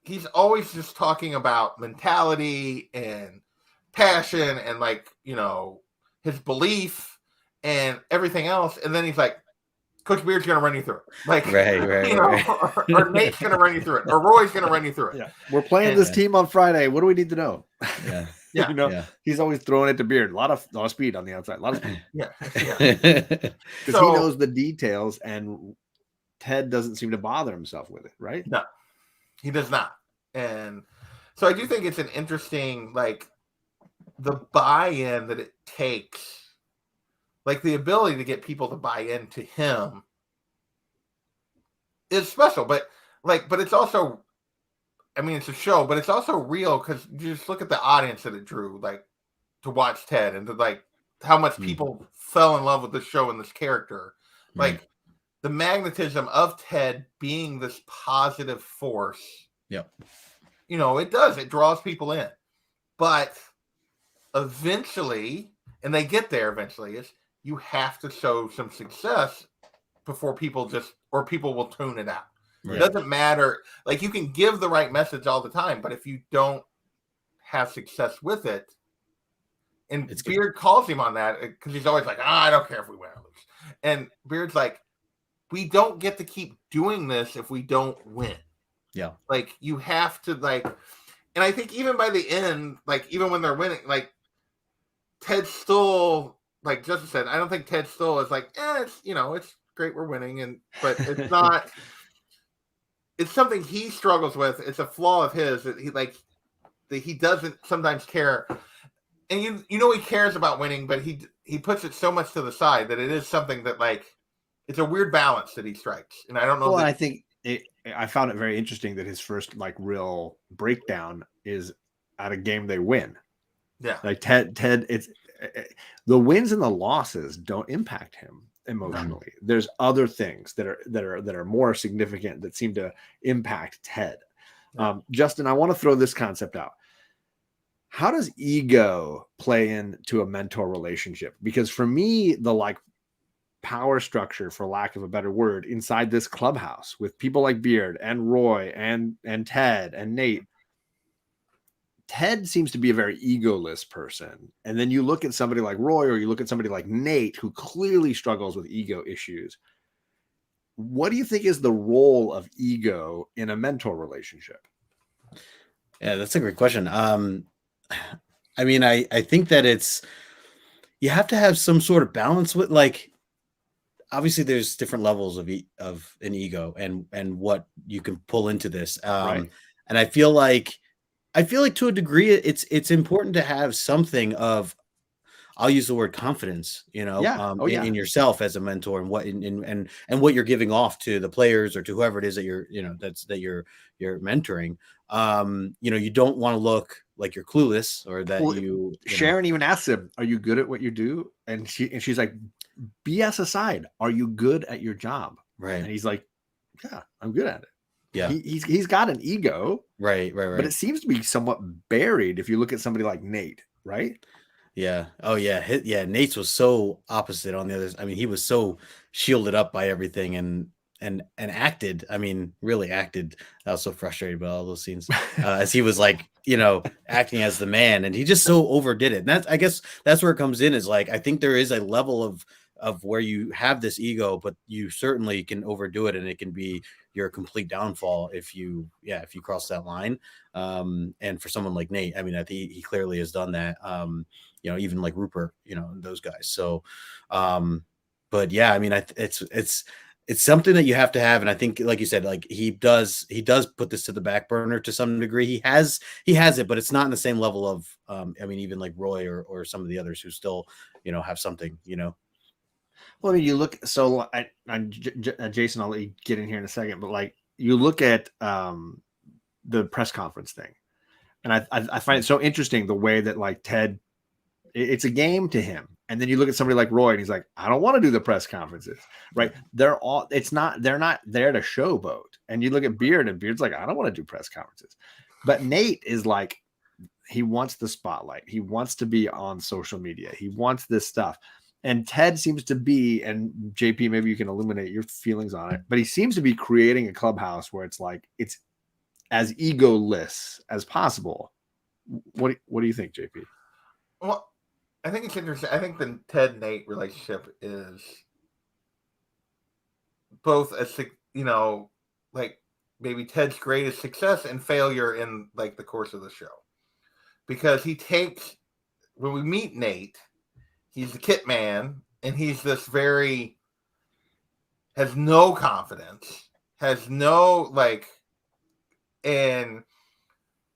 [SPEAKER 2] he's always just talking about mentality and passion and like his belief and everything else, and then he's like, Coach Beard's going to run you through it. Like,
[SPEAKER 3] right.
[SPEAKER 2] Or Nate's going to run you through it, or Roy's going to run you through it.
[SPEAKER 1] Yeah, we're playing this team on Friday. What do we need to know?
[SPEAKER 3] Yeah,
[SPEAKER 1] he's always throwing it to Beard. A lot of speed on the outside. A lot of speed.
[SPEAKER 2] Because
[SPEAKER 1] he knows the details, and Ted doesn't seem to bother himself with it, right?
[SPEAKER 2] No, he does not. And so I do think it's an interesting, like, the buy-in that it takes. Like, the ability to get people to buy into him is special, but it's also, I mean, it's a show, but it's also real because you just look at the audience that it drew, like, to watch Ted, and to like how much people fell in love with this show and this character. Like, the magnetism of Ted being this positive force.
[SPEAKER 3] Yep.
[SPEAKER 2] It draws people in, but eventually, and they get there eventually, is you have to show some success before people will tune it out. Right. It doesn't matter. Like, you can give the right message all the time, but if you don't have success with it, and Beard calls him on that because he's always like, I don't care if we win or lose. And Beard's like, we don't get to keep doing this if we don't win.
[SPEAKER 3] Yeah.
[SPEAKER 2] Like, you have to, like, and I think even by the end, like, even when they're winning, like, Ted still, like Justin said, I don't think Ted still is like, it's great we're winning, but it's not. It's something he struggles with. It's a flaw of his that he doesn't sometimes care, and he cares about winning, but he puts it so much to the side that it is something that, like, it's a weird balance that he strikes, and I don't know.
[SPEAKER 1] Well, I think I found it very interesting that his first, like, real breakdown is at a game they win.
[SPEAKER 2] Yeah,
[SPEAKER 1] like Ted, it's the wins and the losses don't impact him emotionally. There's other things that are more significant that seem to impact Ted. Justin, I want to throw this concept out. How does ego play into a mentor relationship? Because for me, the, like, power structure, for lack of a better word, inside this clubhouse with people like Beard and Roy and Ted and Nate, Ted seems to be a very egoless person. And then you look at somebody like Roy, or you look at somebody like Nate, who clearly struggles with ego issues. What do you think is the role of ego in a mentor relationship?
[SPEAKER 3] Yeah, that's a great question. I mean, I think that you have to have some sort of balance with, like, obviously there's different levels of an ego and what you can pull into this.
[SPEAKER 1] Right.
[SPEAKER 3] And I feel like to a degree, it's important to have something of, I'll use the word confidence, in yourself as a mentor, and what you're giving off to the players or to whoever it is that you're mentoring. You don't want to look like you're clueless, or that
[SPEAKER 1] Sharon even asks him, "Are you good at what you do?" And she's like, "BS aside, are you good at your job?"
[SPEAKER 3] Right.
[SPEAKER 1] And he's like, "Yeah, I'm good at it."
[SPEAKER 3] Yeah,
[SPEAKER 1] he's got an ego,
[SPEAKER 3] right.
[SPEAKER 1] But it seems to be somewhat buried if you look at somebody like Nate, right?
[SPEAKER 3] Yeah. Oh yeah. Nate's was so opposite on the others. I mean, he was so shielded up by everything and acted. I mean, really acted. I was so frustrated by all those scenes as he was, like, acting as the man, and he just so overdid it. And I guess that's where it comes in, is, like, I think there is a level of where you have this ego, but you certainly can overdo it, and it can be your complete downfall if you cross that line. And for someone like Nate, I mean, I think he clearly has done that. Even like Rupert, those guys. So, but yeah, I mean, it's something that you have to have. And I think, like you said, like, he does put this to the back burner to some degree. He has it, but it's not in the same level of, I mean, even like Roy or some of the others who still, have something,
[SPEAKER 1] Well, I mean, you look, so Jason, I'll let you get in here in a second, but, like, you look at the press conference thing. And I find it so interesting the way that like Ted, it's a game to him. And then you look at somebody like Roy and he's like, I don't want to do the press conferences, right? They're not there to showboat. And you look at Beard and Beard's like, I don't want to do press conferences. But Nate is like, he wants the spotlight. He wants to be on social media. He wants this stuff. And Ted seems to be, and JP, maybe you can illuminate your feelings on it, but he seems to be creating a clubhouse where it's like, it's as egoless as possible. What do you think, JP?
[SPEAKER 2] Well, I think it's interesting. I think the Ted-Nate relationship is both like maybe Ted's greatest success and failure in like the course of the show. Because when we meet Nate, he's the kit man, and he's this has no confidence, has no like, and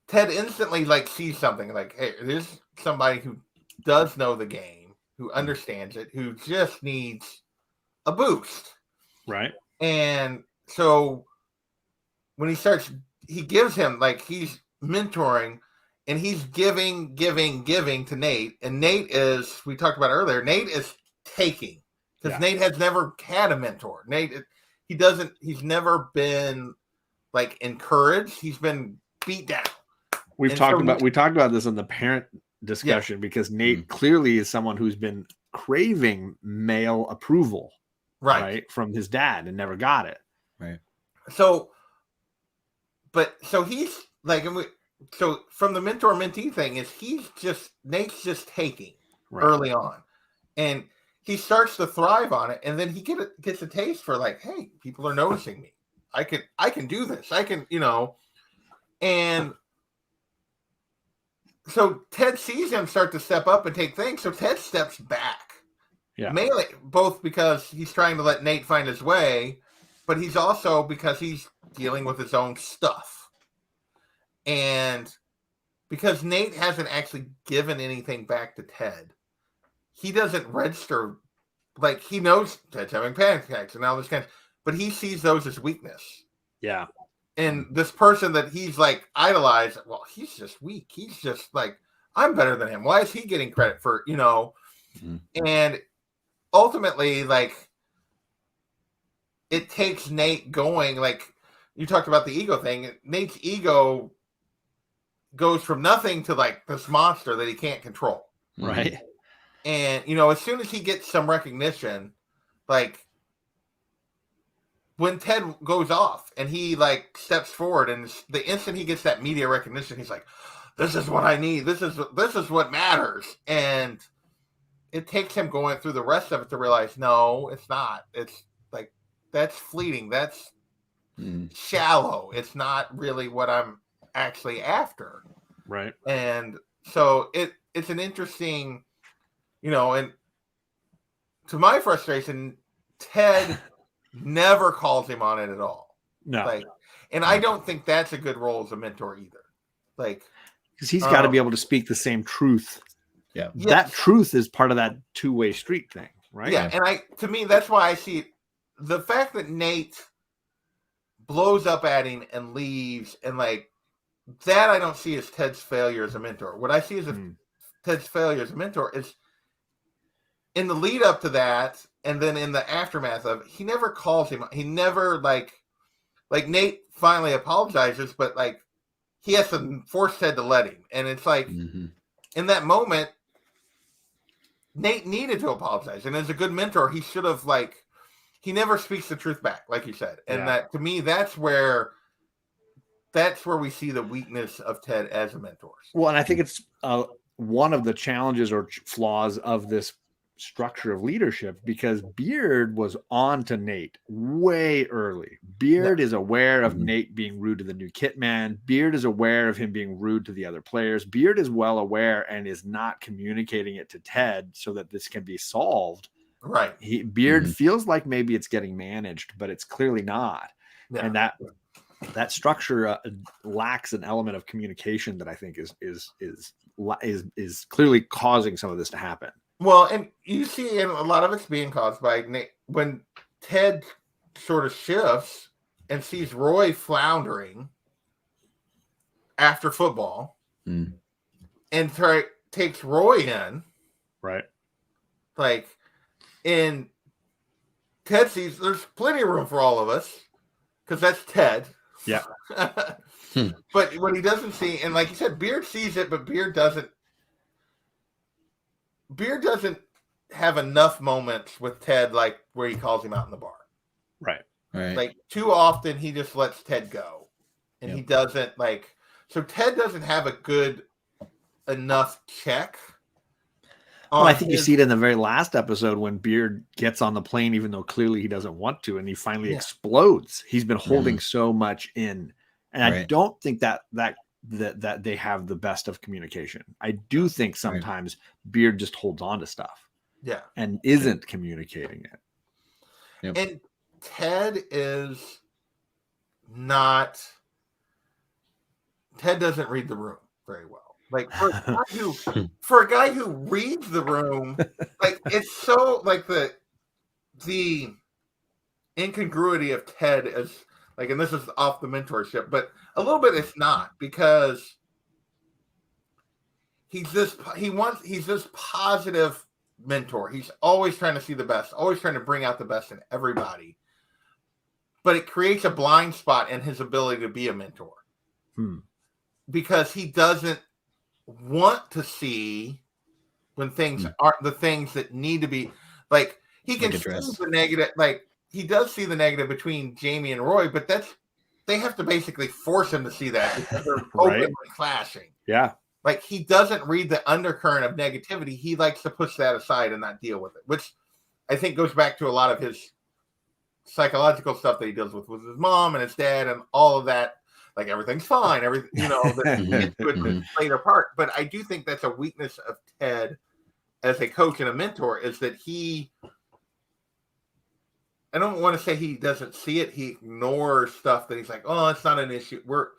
[SPEAKER 2] Ted instantly like sees something like, hey, there's somebody who does know the game, who understands it, who just needs a boost.
[SPEAKER 1] Right.
[SPEAKER 2] And so when he gives him, like, he's mentoring and he's giving to Nate. And Nate is, we talked about earlier, Nate is taking, because Nate has never had a mentor. He's never been like encouraged. He's been beat down. We talked
[SPEAKER 1] about this in the parent discussion, because Nate clearly is someone who's been craving male approval, right, from his dad and never got it.
[SPEAKER 3] Right.
[SPEAKER 2] So he's like, so from the mentor-mentee thing is Nate's just taking early on, and he starts to thrive on it, and then he gets a taste for like, hey, people are noticing me. I can do this. I can, and so Ted sees him start to step up and take things. So Ted steps back.
[SPEAKER 1] Yeah.
[SPEAKER 2] Mainly both because he's trying to let Nate find his way, but he's also because he's dealing with his own stuff. And because Nate hasn't actually given anything back to Ted, he doesn't register, like, he knows Ted's having panic attacks and all this kind of, but he sees those as weakness.
[SPEAKER 1] Yeah.
[SPEAKER 2] And this person that he's like idolized, well, he's just weak. He's just like, I'm better than him. Why is he getting credit for, And ultimately, like, it takes Nate going, like, you talked about the ego thing. Nate's ego goes from nothing to like this monster that he can't control.
[SPEAKER 1] Right.
[SPEAKER 2] And, as soon as he gets some recognition, like, when Ted goes off and he like steps forward, and the instant he gets that media recognition, he's like, this is what I need. This is what matters. And it takes him going through the rest of it to realize, no, it's not. It's like, that's fleeting. That's shallow. It's not really what I'm actually after.
[SPEAKER 1] Right.
[SPEAKER 2] And so it's an interesting, and to my frustration, Ted never calls him on it at all.
[SPEAKER 1] No.
[SPEAKER 2] And I don't think that's a good role as a mentor either. Like,
[SPEAKER 1] because he's got to be able to speak the same truth.
[SPEAKER 3] Yeah.
[SPEAKER 2] Yes.
[SPEAKER 1] That truth is part of that two-way street thing, right?
[SPEAKER 2] Yeah. And to me, that's why I see the fact that Nate blows up at him and leaves, and like that, I don't see as Ted's failure as a mentor. What I see as Ted's failure as a mentor is in the lead up to that, and then in the aftermath of, he never calls him. He never like Nate finally apologizes, but like he has to force Ted to let him. And it's like in that moment, Nate needed to apologize. And as a good mentor, he should have he never speaks the truth back, like you said. And that, to me, that's where we see the weakness of Ted as a mentor.
[SPEAKER 1] Well, and I think it's one of the challenges or flaws of this structure of leadership, because Beard was on to Nate way early. Beard is aware of Nate being rude to the new kit man. Beard is aware of him being rude to the other players. Beard is well aware and is not communicating it to Ted so that this can be solved.
[SPEAKER 2] Right.
[SPEAKER 1] Beard feels like maybe it's getting managed, but it's clearly not. Yeah. And that structure lacks an element of communication that I think is clearly causing some of this to happen.
[SPEAKER 2] Well, and you see, and a lot of it's being caused by Nate, when Ted sort of shifts and sees Roy floundering, after football,
[SPEAKER 3] Mm.
[SPEAKER 2] and takes Roy in.
[SPEAKER 1] Right.
[SPEAKER 2] Like, and Ted sees there's plenty of room for all of us because that's Ted.
[SPEAKER 1] Yeah.
[SPEAKER 2] But what he doesn't see, and like you said, Beard sees it, but Beard doesn't have enough moments with Ted, like where he calls him out in the bar.
[SPEAKER 1] Right.
[SPEAKER 3] Right.
[SPEAKER 2] Like too often he just lets Ted go, and he doesn't like. So Ted doesn't have a good enough check.
[SPEAKER 1] Well, I think you see it in the very last episode when Beard gets on the plane, even though clearly he doesn't want to, and he finally explodes. He's been holding so much in, and I don't think that they have the best of communication. I do think sometimes Beard just holds on to stuff, and isn't communicating it.
[SPEAKER 3] Yep.
[SPEAKER 2] And Ted is not. Ted doesn't read the room very well. Like for a guy who reads the room, like it's so like the incongruity of Ted is like, and this is off the mentorship, but a little bit it's not, because he's this positive mentor. He's always trying to see the best, always trying to bring out the best in everybody. But it creates a blind spot in his ability to be a mentor. Because he doesn't want to see when things aren't the things that need to be, like he can see the negative, like he does see the negative between Jamie and Roy, but they have to basically force him to see that because they're openly clashing.
[SPEAKER 1] Yeah.
[SPEAKER 2] Like he doesn't read the undercurrent of negativity. He likes to push that aside and not deal with it, which I think goes back to a lot of his psychological stuff that he deals with his mom and his dad and all of that. Like everything's fine, everything, that later part. But I do think that's a weakness of Ted as a coach and a mentor, is that I don't want to say he doesn't see it. He ignores stuff that he's like, oh, it's not an issue. We're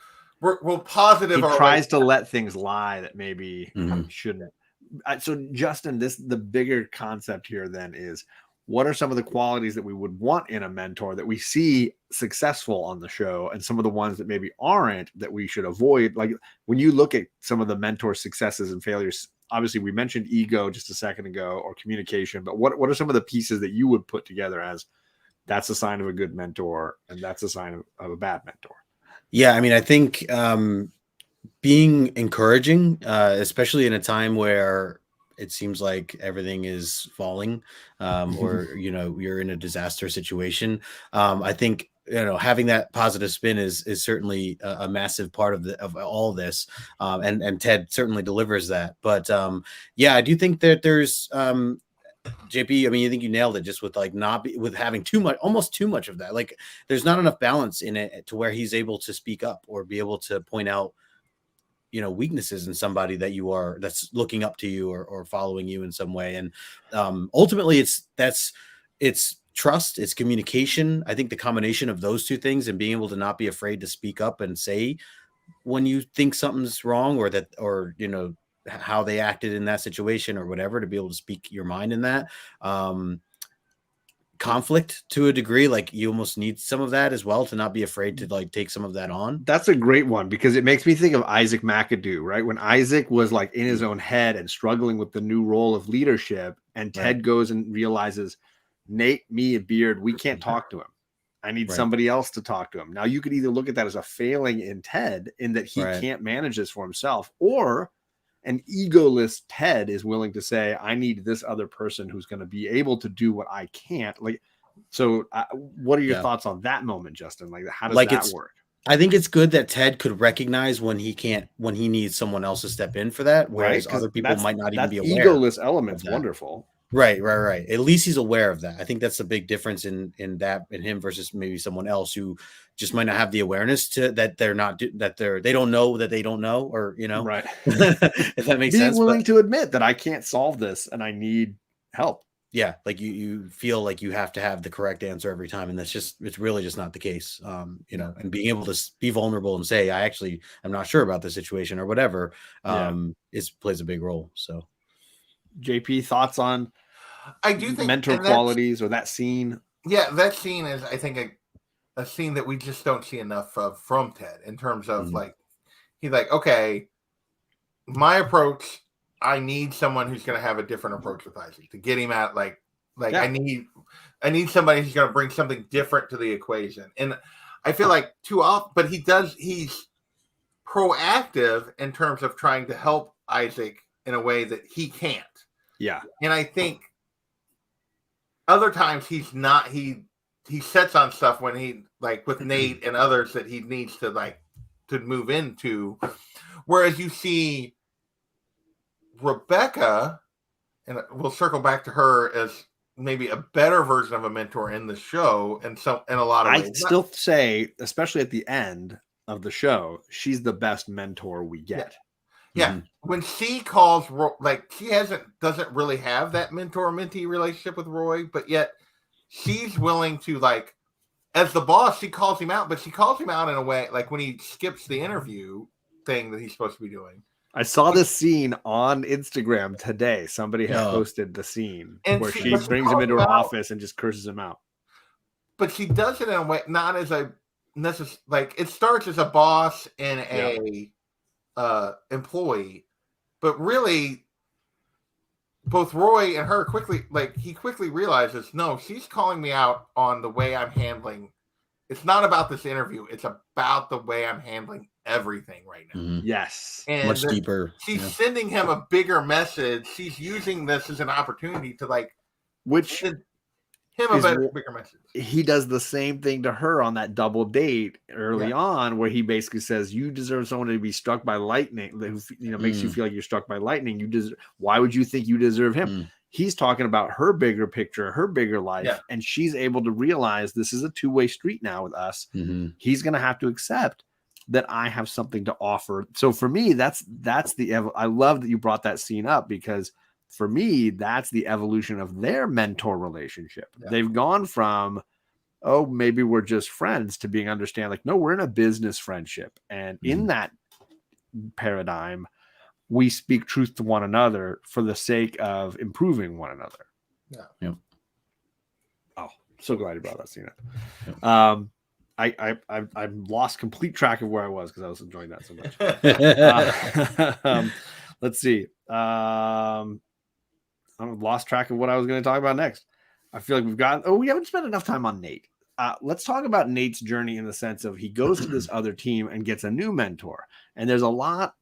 [SPEAKER 2] positive.
[SPEAKER 1] He tries to let things lie that maybe shouldn't. So Justin, the bigger concept here then is, what are some of the qualities that we would want in a mentor that we see successful on the show, and some of the ones that maybe aren't, that we should avoid? Like when you look at some of the mentor successes and failures, obviously we mentioned ego just a second ago, or communication, but what are some of the pieces that you would put together as that's a sign of a good mentor and that's a sign of a bad mentor?
[SPEAKER 3] Yeah. I mean, I think being encouraging, especially in a time where it seems like everything is falling, or, you're in a disaster situation. I think, having that positive spin is certainly a massive part of all this. And Ted certainly delivers that. But I do think that there's JP, I mean, I think you nailed it, just with like with having almost too much of that. Like there's not enough balance in it to where he's able to speak up or be able to point out weaknesses in somebody that's looking up to you or following you in some way. And ultimately it's trust, it's communication. I think the combination of those two things, and being able to not be afraid to speak up and say when you think something's wrong, or how they acted in that situation or whatever, to be able to speak your mind in that. Conflict to a degree, like you almost need some of that as well, to not be afraid to like take some of that on.
[SPEAKER 1] That's a great one, because it makes me think of Isaac McAdoo, right? When Isaac was like in his own head and struggling with the new role of leadership, and Ted goes and realizes, Nate, me, and Beard, we can't talk to him. I need somebody else to talk to him. Now you could either look at that as a failing in Ted, in that he can't manage this for himself, or an egoless Ted is willing to say, I need this other person who's going to be able to do what I can't. Like, so what are your thoughts on that moment, Justin? Like, how does that work?
[SPEAKER 3] I think it's good that Ted could recognize when he needs someone else to step in for that, whereas other people might not even be aware.
[SPEAKER 1] Egoless element's wonderful.
[SPEAKER 3] Right. At least he's aware of that. I think that's a big difference in him versus maybe someone else who just might not have the awareness to that they don't know that they don't know, or
[SPEAKER 1] right.
[SPEAKER 3] If that makes sense.
[SPEAKER 1] Being willing to admit that I can't solve this and I need help.
[SPEAKER 3] Yeah, like you feel like you have to have the correct answer every time, and it's really just not the case. And being able to be vulnerable and say, I actually am not sure about the situation or whatever, plays a big role. So
[SPEAKER 1] JP, thoughts on
[SPEAKER 2] I do think
[SPEAKER 1] mentor qualities or that scene?
[SPEAKER 2] Yeah, that scene is, I think, a scene that we just don't see enough of from Ted, in terms of like he's like, okay, my approach, I need someone who's going to have a different approach with Isaac to get him out. Like
[SPEAKER 1] Yeah.
[SPEAKER 2] I need somebody who's going to bring something different to the equation. And I feel like too often, but he's proactive in terms of trying to help Isaac in a way that he can't.
[SPEAKER 1] Yeah.
[SPEAKER 2] And I think other times he's not, he sets on stuff when he, like with Nate and others that he needs to like to move into. Whereas you see Rebecca, and we'll circle back to her as maybe a better version of a mentor in the show, and so in a lot of ways.
[SPEAKER 1] I still say, especially at the end of the show, she's the best mentor we get.
[SPEAKER 2] Yeah.
[SPEAKER 1] Mm-hmm.
[SPEAKER 2] When she calls, like she doesn't really have that mentor-mentee relationship with Roy, but yet she's willing to, like, as the boss, she calls him out, but she calls him out in a way, like when he skips the interview thing that he's supposed to be doing.
[SPEAKER 1] I saw this scene on Instagram today. Somebody had posted the scene where she brings him into her office and just curses him out.
[SPEAKER 2] But she does it in a way, not as a necessary, like it starts as a boss and a employee, but really both Roy and her quickly realizes, no, she's calling me out on the way I'm handling. It's not about this interview. It's about the way I'm handling everything right now.
[SPEAKER 3] Mm-hmm.
[SPEAKER 1] Yes.
[SPEAKER 2] And
[SPEAKER 3] much deeper.
[SPEAKER 2] She's sending him a bigger message. She's using this as an opportunity to send him a bigger message.
[SPEAKER 1] He does the same thing to her on that double date early on, where he basically says, you deserve someone to be struck by lightning, who makes you feel like you're struck by lightning. Why would you think you deserve him? He's talking about her bigger picture, her bigger life, and she's able to realize this is a two-way street now with us.
[SPEAKER 3] Mm-hmm.
[SPEAKER 1] He's going to have to accept that I have something to offer. So for me, that's I love that you brought that scene up, because for me, that's the evolution of their mentor relationship. Yeah. They've gone from, oh, maybe we're just friends, to being understand, like, no, we're in a business friendship. And in that paradigm, we speak truth to one another for the sake of improving one another.
[SPEAKER 2] Yeah.
[SPEAKER 3] Yep.
[SPEAKER 1] Oh, so glad you brought that scene up. I lost complete track of where I was because I was enjoying that so much. Let's see. I've lost track of what I was going to talk about next. I feel like we haven't spent enough time on Nate. Let's talk about Nate's journey in the sense of he goes to this other team and gets a new mentor. And there's a lot.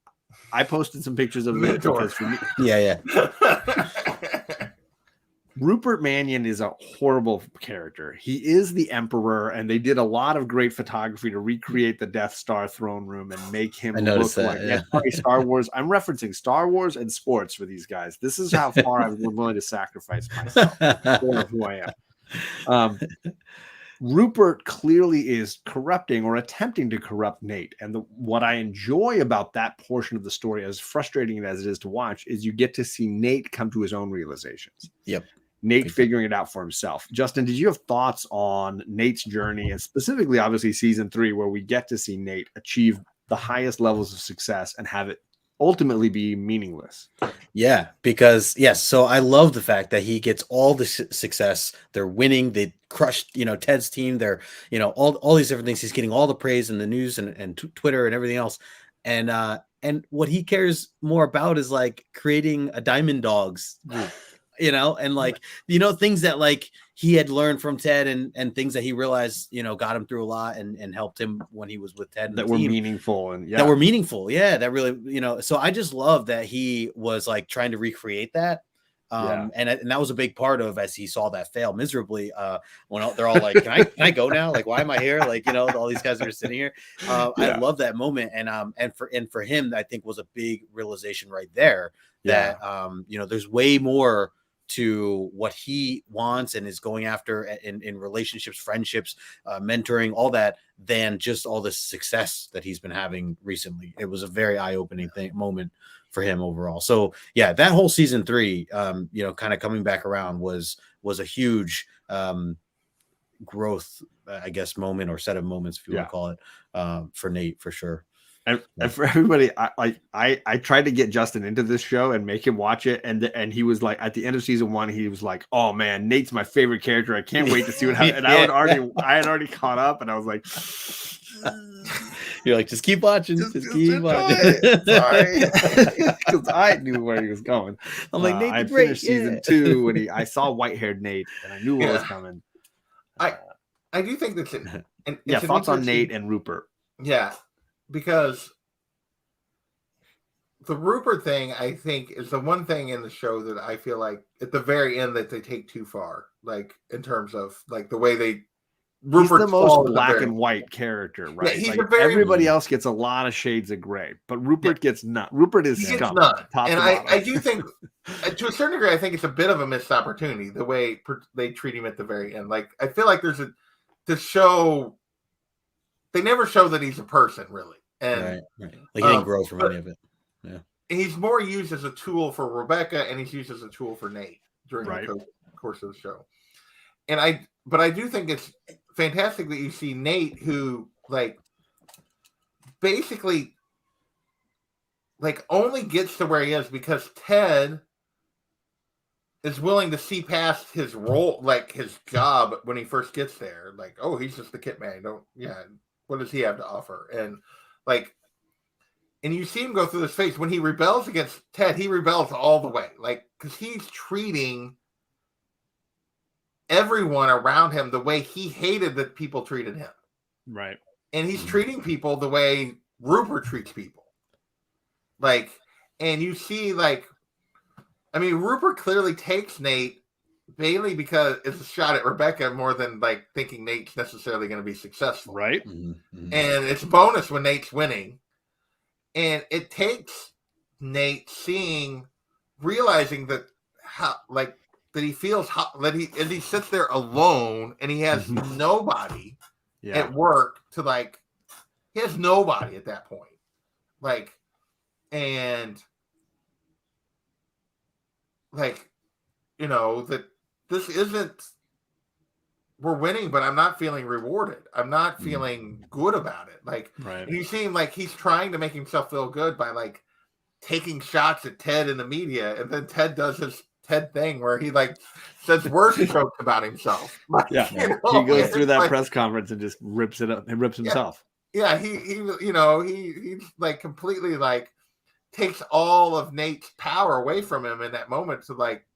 [SPEAKER 1] I posted some pictures of it because for me, Rupert Mannion is a horrible character. He is the emperor, and they did a lot of great photography to recreate the Death Star throne room and make him look like Star Wars. I'm referencing Star Wars and sports for these guys. This is how far I'm willing to sacrifice myself for who I am. Rupert clearly is corrupting or attempting to corrupt Nate. And what I enjoy about that portion of the story, as frustrating as it is to watch, is you get to see Nate come to his own realizations.
[SPEAKER 3] Yep.
[SPEAKER 1] Nate figuring it out for himself. Justin, did you have thoughts on Nate's journey, and specifically, obviously, season 3, where we get to see Nate achieve the highest levels of success and have it ultimately be meaningless?
[SPEAKER 3] Yeah, because so I love the fact that he gets all the success. They're winning. They crushed, Ted's team. They're, all these different things. He's getting all the praise in the news and Twitter and everything else. And what he cares more about is like creating a Diamond Dogs group. And things that he had learned from Ted and things that he realized, got him through a lot and helped him when he was with Ted.
[SPEAKER 1] That were meaningful.
[SPEAKER 3] That were meaningful. Yeah. That really, so I just love that he was trying to recreate that. And that was a big part of, as he saw that fail miserably, when they're all like, can I go now? Like, why am I here? All these guys are sitting here. I love that moment. And for him, I think was a big realization right there that, there's way more to what he wants and is going after in relationships, friendships, mentoring, all that, than just all the success that he's been having recently. It was a very eye-opening moment for him overall. So that whole season 3, kind of coming back around was a huge growth, I guess, moment or set of moments, if you want to call it, for Nate, for sure.
[SPEAKER 1] And for everybody, I tried to get Justin into this show and make him watch it, and he was like, at the end of season 1, he was like, "Oh man, Nate's my favorite character. I can't wait to see what happens." And I had already caught up, and I was like,
[SPEAKER 3] You're like, just keep watching. Just keep
[SPEAKER 1] enjoy
[SPEAKER 3] watching.
[SPEAKER 1] it. Sorry, because I knew where he was going.
[SPEAKER 3] I'm like, Nate,
[SPEAKER 1] I
[SPEAKER 3] the Great,
[SPEAKER 1] finished season 2 when I saw white-haired Nate, and I knew what was coming.
[SPEAKER 2] I do think that's it.
[SPEAKER 1] Yeah, thoughts on Nate and Rupert?
[SPEAKER 2] Yeah, because the Rupert thing, I think, is the one thing in the show that I feel like at the very end that they take too far, like in terms of like the way they.
[SPEAKER 1] Rupert's the most black and white character, right?
[SPEAKER 2] Yeah,
[SPEAKER 1] like everybody else gets a lot of shades of gray, but Rupert gets none. Rupert is scum.
[SPEAKER 2] And I do think, to a certain degree, I think it's a bit of a missed opportunity the way they treat him at the very end. Like I feel like the show, they never show that he's a person really, and
[SPEAKER 3] right. Like he didn't grow from any of it. Yeah,
[SPEAKER 2] he's more used as a tool for Rebecca, and he's used as a tool for Nate during the course of the show. And I do think it's fantastic that you see Nate, who like basically like only gets to where he is because Ted is willing to see past his role, like his job when he first gets there. Like, oh, he's just the kit man. What does he have to offer? And like, and you see him go through this phase when he rebels against Ted. He rebels all the way, like because he's treating everyone around him the way he hated that people treated him.
[SPEAKER 1] Right.
[SPEAKER 2] And he's treating people the way Rupert treats people. Like, and you see, like, I mean, Rupert clearly takes Nate mainly because it's a shot at Rebecca more than like thinking Nate's necessarily going to be successful.
[SPEAKER 1] Right.
[SPEAKER 2] Mm-hmm. And it's bonus when Nate's winning. And it takes Nate realizing that how, like, that he feels that as he sits there alone and he has nobody at work to like, he has nobody at that point. Like, and like, you know, that this isn't, we're winning, but I'm not feeling rewarded. I'm not feeling good about it. Like, and you see him like he's trying to make himself feel good by like taking shots at Ted in the media. And then Ted does his Ted thing where he like says worse jokes about himself. Like,
[SPEAKER 1] he goes through that press conference and just rips it up and rips himself.
[SPEAKER 2] Yeah, he like completely like takes all of Nate's power away from him in that moment to like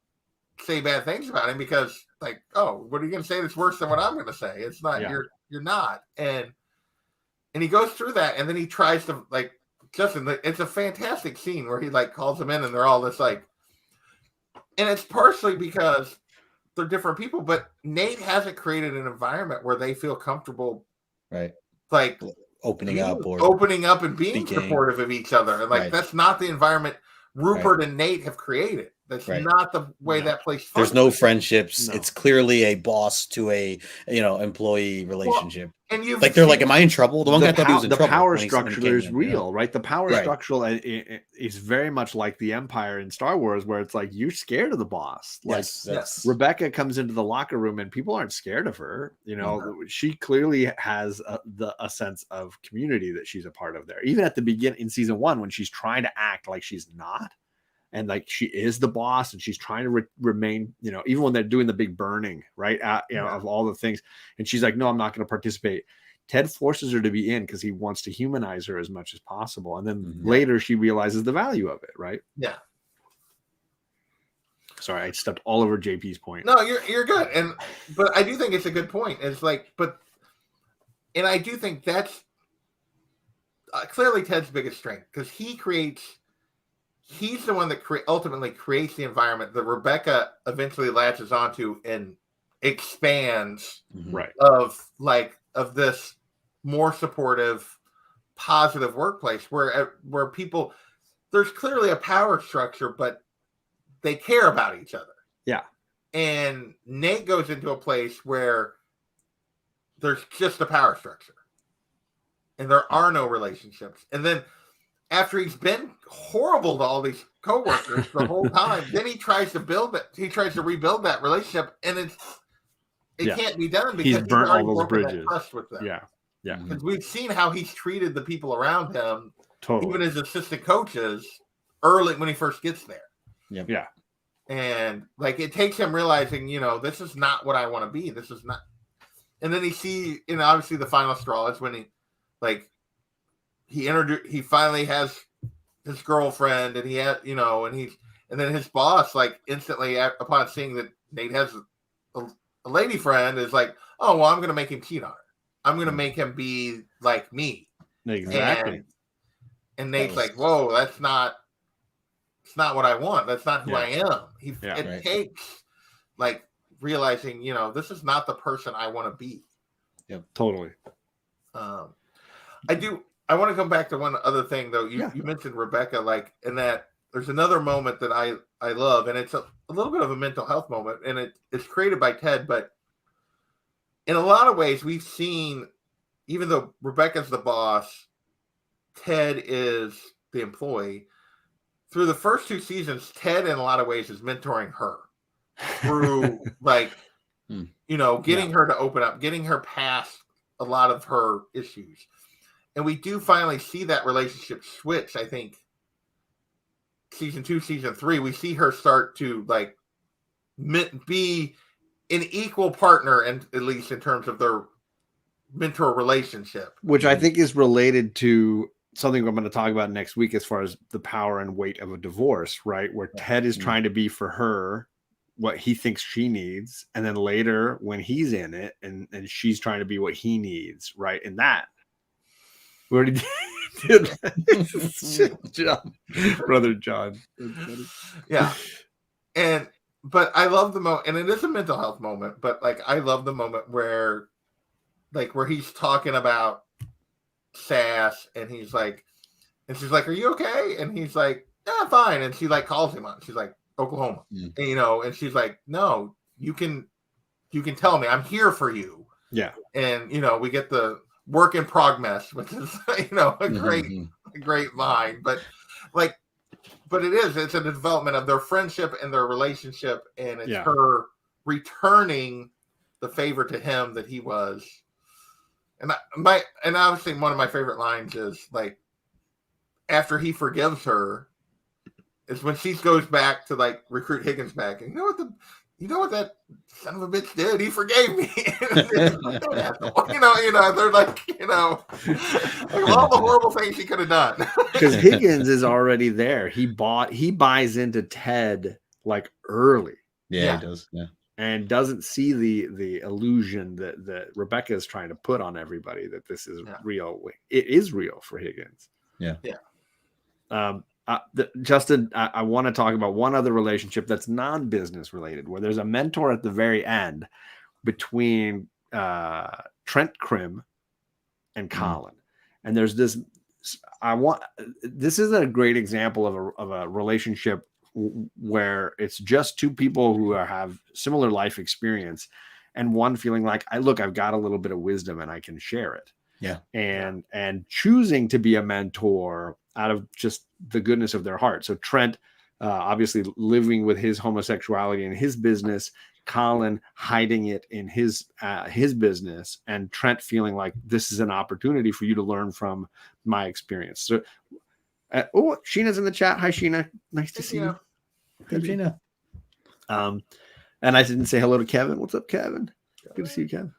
[SPEAKER 2] say bad things about him because like, oh, what are you gonna say that's worse than what I'm gonna say? It's not you're not. And he goes through that and then he tries to like Justin, it's a fantastic scene where he like calls them in and they're all this like, and it's partially because they're different people, but Nate hasn't created an environment where they feel comfortable,
[SPEAKER 3] right?
[SPEAKER 2] Like
[SPEAKER 3] opening up
[SPEAKER 2] and being supportive of each other. And like that's not the environment Rupert and Nate have created. That's not the way that place functions.
[SPEAKER 3] There's no friendships. No. It's clearly a boss to a employee relationship.
[SPEAKER 2] And you
[SPEAKER 3] like they're like, am I in trouble? The one guy thought he was in trouble.
[SPEAKER 1] The power structure is real, right? The power structure is very much like the Empire in Star Wars, where it's like you're scared of the boss. Like Rebecca comes into the locker room and people aren't scared of her. You know, she clearly has a sense of community that she's a part of there. Even at the beginning in season 1, when she's trying to act like she's not. And like she is the boss, and she's trying to remain, you know, even when they're doing the big burning, right? Of all the things, and she's like, "No, I'm not going to participate." Ted forces her to be in because he wants to humanize her as much as possible, and then later she realizes the value of it, right?
[SPEAKER 2] Yeah.
[SPEAKER 1] Sorry, I stepped all over JP's point.
[SPEAKER 2] No, you're good, but I do think it's a good point. It's like, and I do think that's clearly Ted's biggest strength because he's the one that ultimately creates the environment that Rebecca eventually latches onto and expands of this more supportive, positive workplace where people, there's clearly a power structure, but they care about each other.
[SPEAKER 1] Yeah.
[SPEAKER 2] And Nate goes into a place where there's just a power structure and there are no relationships. And then after he's been horrible to all these coworkers the whole time, then he tries to rebuild that relationship, and it can't be done because
[SPEAKER 1] he's burnt all those bridges.
[SPEAKER 2] Trust with them.
[SPEAKER 1] Yeah.
[SPEAKER 2] Because we've seen how he's treated the people around him, even his assistant coaches, early when he first gets there.
[SPEAKER 1] Yeah.
[SPEAKER 2] And like it takes him realizing, you know, this is not what I want to be. This is not. And then obviously the final straw is when he, like, he finally has his girlfriend, and he had, and then his boss, like, instantly upon seeing that Nate has a lady friend, is like, oh, well, I'm going to make him cheat on her. I'm going to make him be like me.
[SPEAKER 1] Exactly.
[SPEAKER 2] And Nate's like, whoa, it's not what I want. That's not who I am. It takes, like, realizing, this is not the person I want to be.
[SPEAKER 1] Yep, totally.
[SPEAKER 2] I want to come back to one other thing, though. You mentioned Rebecca, like, in that there's another moment that I love, and it's a little bit of a mental health moment, and it's created by Ted, but in a lot of ways, we've seen, even though Rebecca's the boss, Ted is the employee. Through the first 2 seasons, Ted, in a lot of ways, is mentoring her through, like, getting her to open up, getting her past a lot of her issues. And we do finally see that relationship switch, I think. Season 2, season 3, we see her start to, like, be an equal partner, and at least in terms of their mentor relationship.
[SPEAKER 1] Which I think is related to something I'm going to talk about next week as far as the power and weight of a divorce, right? Where Ted is trying to be for her what he thinks she needs. And then later when he's in it and she's trying to be what he needs, right? And that. We already did. John, brother John.
[SPEAKER 2] Yeah. But I love the moment, and it is a mental health moment, but, like, I love the moment where he's talking about Sass, and he's like, and she's like, are you okay? And he's like, yeah, fine. And she, like, calls him on. She's like, Oklahoma. And, and she's like, no, you can tell me, I'm here for you.
[SPEAKER 1] Yeah.
[SPEAKER 2] And, we get the work in progress, which is, a great line, but, like, but it's a development of their friendship and their relationship, and it's her returning the favor to him that he was. And obviously one of my favorite lines is, like, after he forgives her, is when she goes back to, like, recruit Higgins back, and you know what that son of a bitch did? He forgave me. They're like, all the horrible things he could have done.
[SPEAKER 1] Because Higgins is already there. He buys into Ted, like, early.
[SPEAKER 3] Yeah, he does. Yeah.
[SPEAKER 1] And doesn't see the illusion that Rebecca is trying to put on everybody, that this is real. It is real for Higgins.
[SPEAKER 3] Yeah.
[SPEAKER 2] Yeah.
[SPEAKER 1] Justin, I want to talk about one other relationship that's non-business related, where there's a mentor at the very end between Trent Krim and Colin. And there's this, this is a great example of a relationship where it's just 2 people who have similar life experience, and one feeling like, I've got a little bit of wisdom and I can share it.
[SPEAKER 3] Yeah.
[SPEAKER 1] And choosing to be a mentor out of just the goodness of their heart. So Trent, obviously living with his homosexuality in his business, Colin hiding it in his business, and Trent feeling like, this is an opportunity for you to learn from my experience. So, Sheena's in the chat. Hi, Sheena. Nice to see you.
[SPEAKER 3] Hey, Sheena.
[SPEAKER 1] And I didn't say hello to Kevin. What's up, Kevin? Good to see you, Kevin.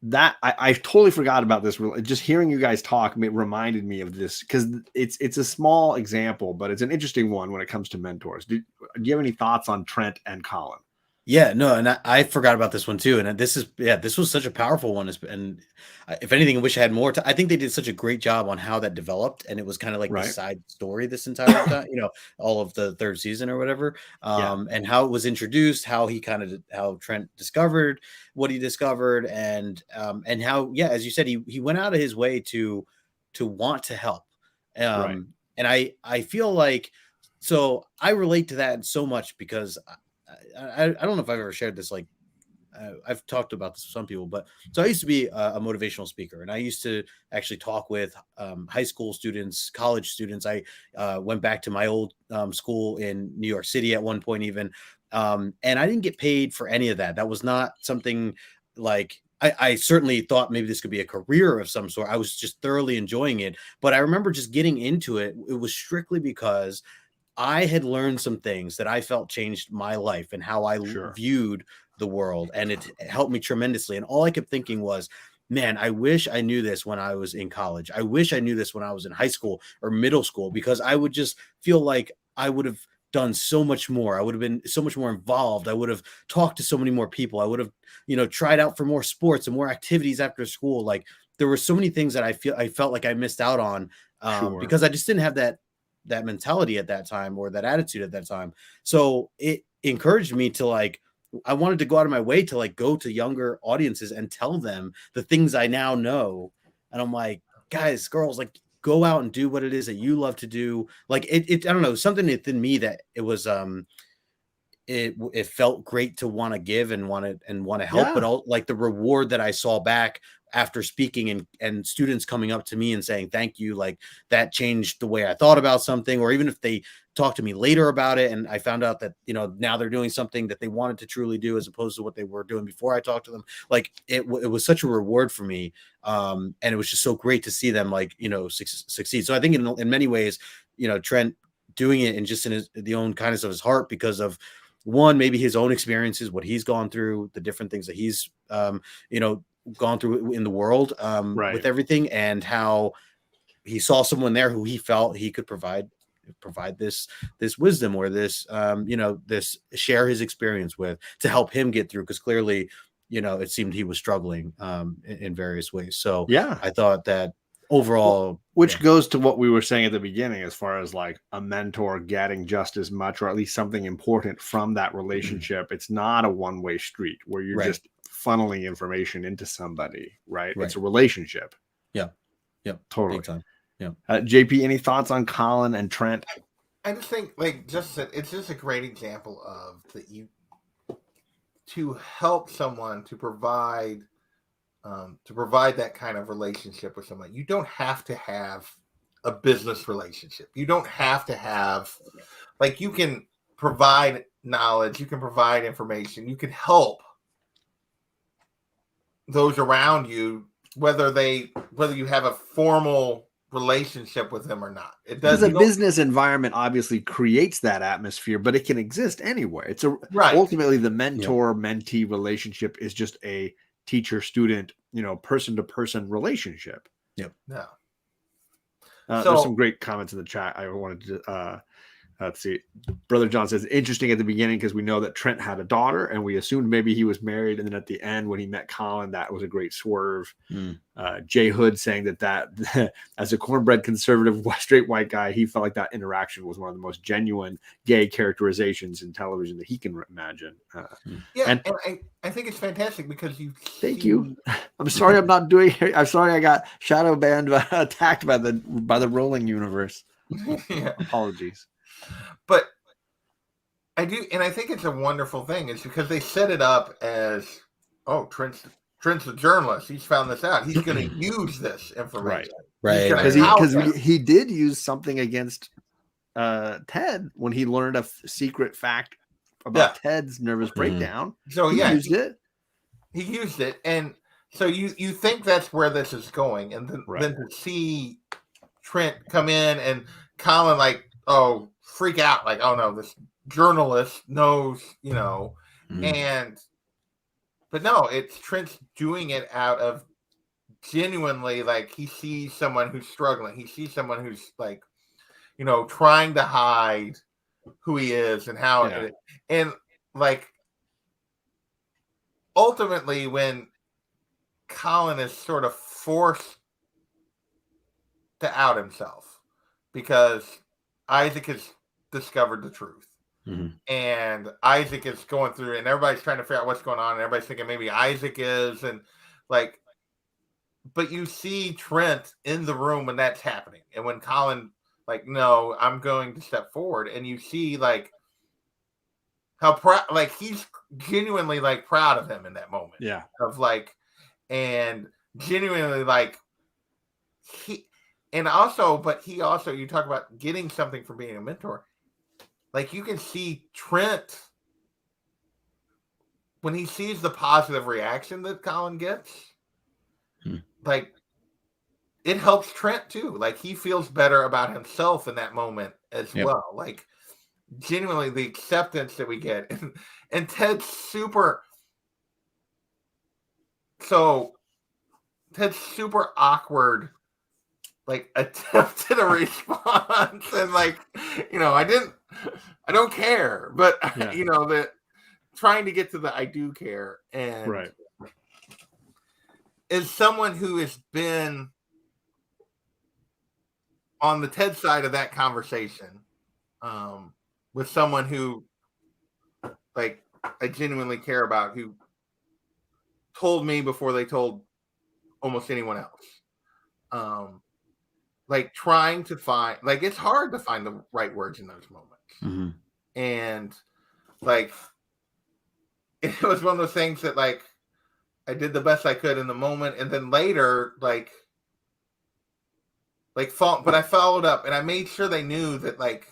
[SPEAKER 1] That I totally forgot about this. Just hearing you guys talk reminded me of this, because it's a small example, but it's an interesting one when it comes to mentors. Do you have any thoughts on Trent and Colin?
[SPEAKER 3] Yeah, no, and I forgot about this one too. And this was such a powerful one. And if anything, I wish I had more. I think they did such a great job on how that developed, and it was kind of like the side story this entire time. All of the 3rd season or whatever, and how it was introduced, how Trent discovered what he discovered, and how, as you said, he went out of his way to want to help. And I feel like, so I relate to that so much, because I don't know if I've ever shared this. Like, I've talked about this with some people, but so I used to be a motivational speaker, and I used to actually talk with high school students, college students. I went back to my old school in New York City at one point even, and I didn't get paid for any of that. That was not something, like, I certainly thought maybe this could be a career of some sort. I was just thoroughly enjoying it. But I remember just getting into it. It was strictly because I had learned some things that I felt changed my life and how I viewed the world, and it helped me tremendously. And all I kept thinking was, man, I wish I knew this when I was in college. I wish I knew this when I was in high school or middle school, because I would just feel like I would have done so much more. I would have been so much more involved. I would have talked to so many more people. I would have, tried out for more sports and more activities after school. Like, there were so many things that I felt like I missed out on
[SPEAKER 1] Sure.
[SPEAKER 3] because I just didn't have that mentality at that time, or that attitude at that time. So it encouraged me to, like, I wanted to go out of my way to, like, go to younger audiences and tell them the things I now know. And I'm like, guys, girls, like, go out and do what it is that you love to do. Like, I don't know, something within me that it was, it felt great to want to give and want to help, but all, like, the reward that I saw back after speaking and students coming up to me and saying thank you, like, that changed the way I thought about something. Or even if they talked to me later about it and I found out that now they're doing something that they wanted to truly do as opposed to what they were doing before I talked to them, like, it was such a reward for me, and it was just so great to see them, like, succeed. So I think in many ways, Trent doing it and just in the own kindness of his heart, because of, one, maybe his own experiences, what he's gone through, the different things that he's gone through in the world, with everything, and how he saw someone there who he felt he could provide this wisdom, or this this share his experience with, to help him get through, because clearly it seemed he was struggling in various ways. So I thought that overall,
[SPEAKER 1] which goes to what we were saying at the beginning, as far as, like, a mentor getting just as much, or at least something important from that relationship. It's not a one-way street where you're just funneling information into somebody, right? It's a relationship. Totally.
[SPEAKER 3] Big time.
[SPEAKER 1] JP, any thoughts on Colin and Trent?
[SPEAKER 2] I just think, like, it's just a great example of to help someone to provide that kind of relationship with someone. You don't have to have a business relationship. You don't have to have, like, you can provide knowledge, you can provide information, you can help those around you, whether you have a formal relationship with them or not. It does.
[SPEAKER 1] Because a business environment obviously creates that atmosphere, but it can exist anywhere. It's ultimately the mentor-mentee relationship is just a teacher-student, person-to-person relationship.
[SPEAKER 3] Yep.
[SPEAKER 2] Yeah.
[SPEAKER 1] There's some great comments in the chat. I wanted to let's see. Brother John says, interesting at the beginning, because we know that Trent had a daughter and we assumed maybe he was married. And then at the end, when he met Colin, that was a great swerve. Jay Hood saying that as a cornbread conservative straight white guy, he felt like that interaction was one of the most genuine gay characterizations in television that he can imagine.
[SPEAKER 2] And I think it's fantastic, because
[SPEAKER 1] Thank you. I'm sorry I'm not doing it. I'm sorry I got shadow banned, attacked by the rolling universe. Apologies.
[SPEAKER 2] But I do, and I think it's a wonderful thing. It's because they set it up as, Trent's a journalist. He's found this out. He's going to use this information,
[SPEAKER 3] right?
[SPEAKER 1] Because he did use something against Ted when he learned a secret fact about Ted's nervous breakdown.
[SPEAKER 2] So
[SPEAKER 1] he used it.
[SPEAKER 2] He used it, and so you think that's where this is going, and then to see Trent come in and Colin, like, freak out, like, oh no, this journalist knows, but no, it's Trent's doing it out of genuinely, like, he sees someone who's struggling. He sees someone who's, like, trying to hide who he is and how and like, ultimately, when Colin is sort of forced to out himself because Isaac has discovered the truth. And Isaac is going through, and everybody's trying to figure out what's going on, and everybody's thinking maybe Isaac is, and, like, but you see Trent in the room when that's happening, and when Colin, like, no, I'm going to step forward, and you see, like, how proud, like, he's genuinely, like, proud of him in that moment, of, like, and genuinely, like, but he also, you talk about getting something from being a mentor. Like, you can see Trent, when he sees the positive reaction that Colin gets, like, it helps Trent too. Like, he feels better about himself in that moment as well. Like, genuinely, the acceptance that we get. And Ted's super. So, Ted's super awkward, like, attempted a response, and like, I don't care, but that trying to get to the I do care, and is someone who has been on the Ted side of that conversation, with someone who, like, I genuinely care about, who told me before they told almost anyone else. Like, trying to find, like, it's hard to find the right words in those moments. And like, it was one of those things that, like, I did the best I could in the moment, and then later, but I followed up, and I made sure they knew that, like,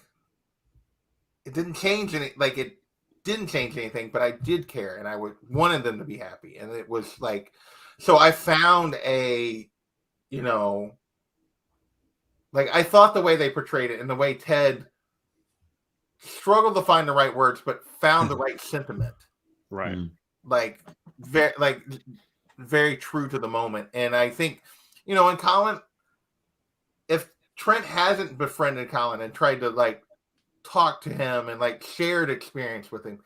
[SPEAKER 2] it didn't change anything, but I did care, and I wanted them to be happy. And it was like, so I found like, I thought the way they portrayed it and the way Ted struggled to find the right words, but found the right sentiment.
[SPEAKER 1] Right.
[SPEAKER 2] Like, very true to the moment. And I think, in Colin, if Trent hasn't befriended Colin and tried to, like, talk to him and, like, shared experience with him,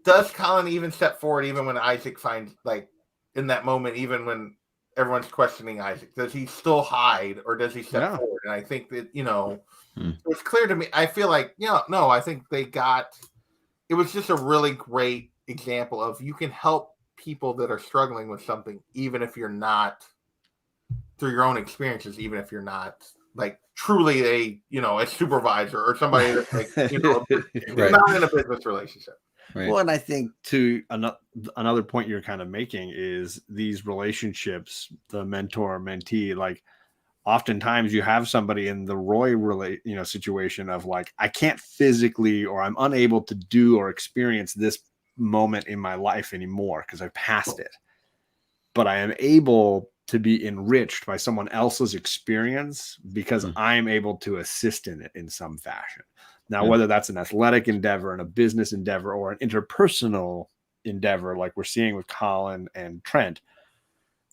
[SPEAKER 2] does Colin even step forward, even when Isaac finds, like, in that moment, even when everyone's questioning Isaac, does he still hide, or does he step forward? And I think that, it's clear to me. I feel like, no, I think it was just a really great example of, you can help people that are struggling with something, even if you're not, through your own experiences, even if you're not, like, truly a supervisor or somebody that's, like, not in a business relationship.
[SPEAKER 1] Right. Well, and I think, to another point you're kind of making is these relationships, the mentor mentee, like, oftentimes you have somebody in the Roy situation of, like, I can't physically, or I'm unable to do or experience this moment in my life anymore because I've passed it, but I am able to be enriched by someone else's experience because I'm able to assist in it in some fashion. Now, whether that's an athletic endeavor and a business endeavor or an interpersonal endeavor, like we're seeing with Colin and Trent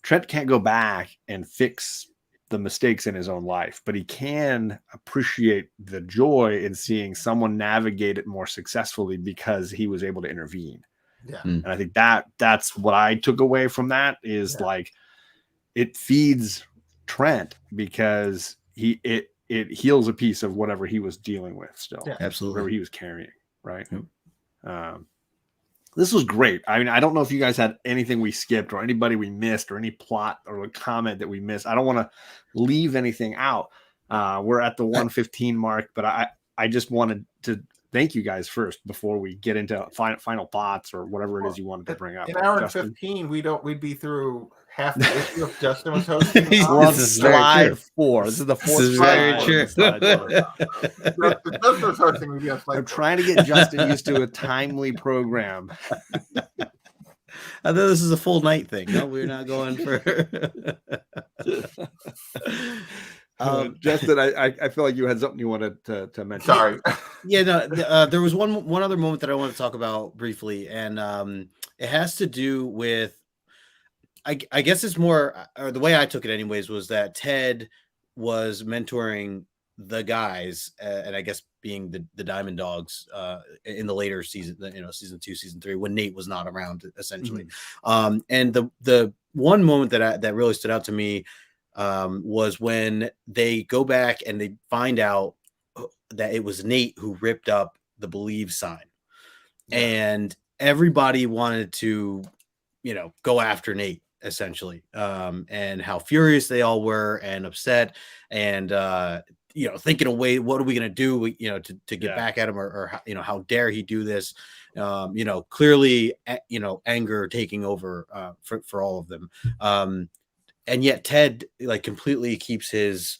[SPEAKER 1] can't go back and fix the mistakes in his own life, but he can appreciate the joy in seeing someone navigate it more successfully because he was able to intervene.
[SPEAKER 2] Yeah.
[SPEAKER 1] And I think that's what I took away from that is, like, it feeds Trent because it heals a piece of whatever he was dealing with still.
[SPEAKER 3] Yeah, absolutely.
[SPEAKER 1] Whatever he was carrying. Right. This was great. I mean, I don't know if you guys had anything we skipped or anybody we missed or any plot or a comment that we missed. I don't want to leave anything out. We're at the 1:15 mark, but I just wanted to thank you guys first before we get into final thoughts or whatever it is you wanted to bring up.
[SPEAKER 2] In hour and 15, we'd be through half the issue if Justin was hosting.
[SPEAKER 1] We're on slide 4. This is the 4th.
[SPEAKER 3] This is very true.
[SPEAKER 2] Justin was hosting. We'd be on slide 4.
[SPEAKER 1] I'm trying to get Justin used to a timely program.
[SPEAKER 3] I thought this is a full night thing. No, we're not going for.
[SPEAKER 1] Justin, I feel like you had something you wanted to mention.
[SPEAKER 2] Sorry.
[SPEAKER 3] Yeah, no. There was one other moment that I want to talk about briefly, and it has to do with. I guess it's more, or the way I took it anyways, was that Ted was mentoring the guys, and I guess being the Diamond Dogs in the later season, season 2, season 3, when Nate was not around, essentially. And the one moment that really stood out to me was when they go back and they find out that it was Nate who ripped up the Believe sign, and everybody wanted to, go after Nate, essentially, and how furious they all were and upset, and thinking away, what are we going to do, to get back at him, or how dare he do this, clearly, anger taking over for all of them, and yet Ted, like, completely keeps his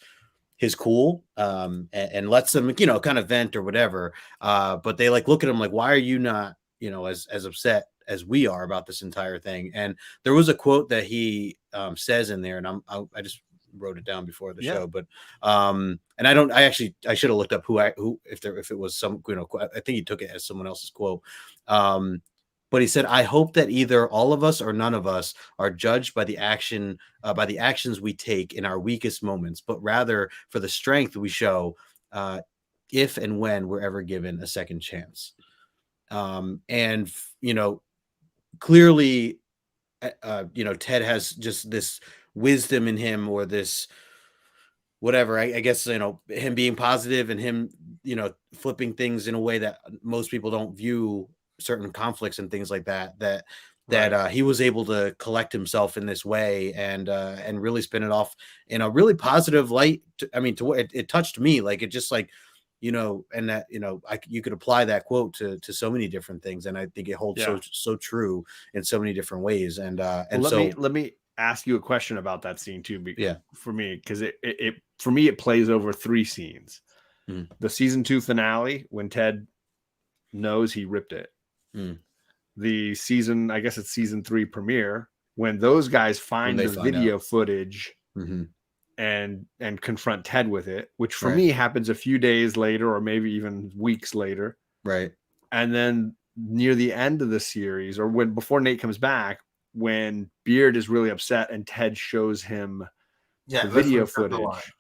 [SPEAKER 3] cool, and lets them, kind of vent or whatever, but they, like, look at him like, why are you not, as upset as we are about this entire thing? And there was a quote that he says in there, and I just wrote it down before the show, but and I should have looked up who if it was some, I think he took it as someone else's quote, but But he said, "I hope that either all of us or none of us are judged by the actions we take in our weakest moments, but rather for the strength we show if and when we're ever given a second chance." And clearly, Ted has just this wisdom in him, or this whatever. I guess him being positive and him flipping things in a way that most people don't view certain conflicts and things like that. That he was able to collect himself in this way and really spin it off in a really positive light. It touched me, like it just like. And that you could apply that quote to so many different things, and I think it holds so true in so many different ways. And
[SPEAKER 1] let me ask you a question about that scene too. For me, because it plays over 3 scenes. The season 2 finale, when Ted knows he ripped it. The season, I guess it's season 3 premiere, when those guys find the video footage. And confront Ted with it, which for me happens a few days later, or maybe even weeks later.
[SPEAKER 3] Right.
[SPEAKER 1] And then near the end of the series, or before Nate comes back, when Beard is really upset and Ted shows him the video footage,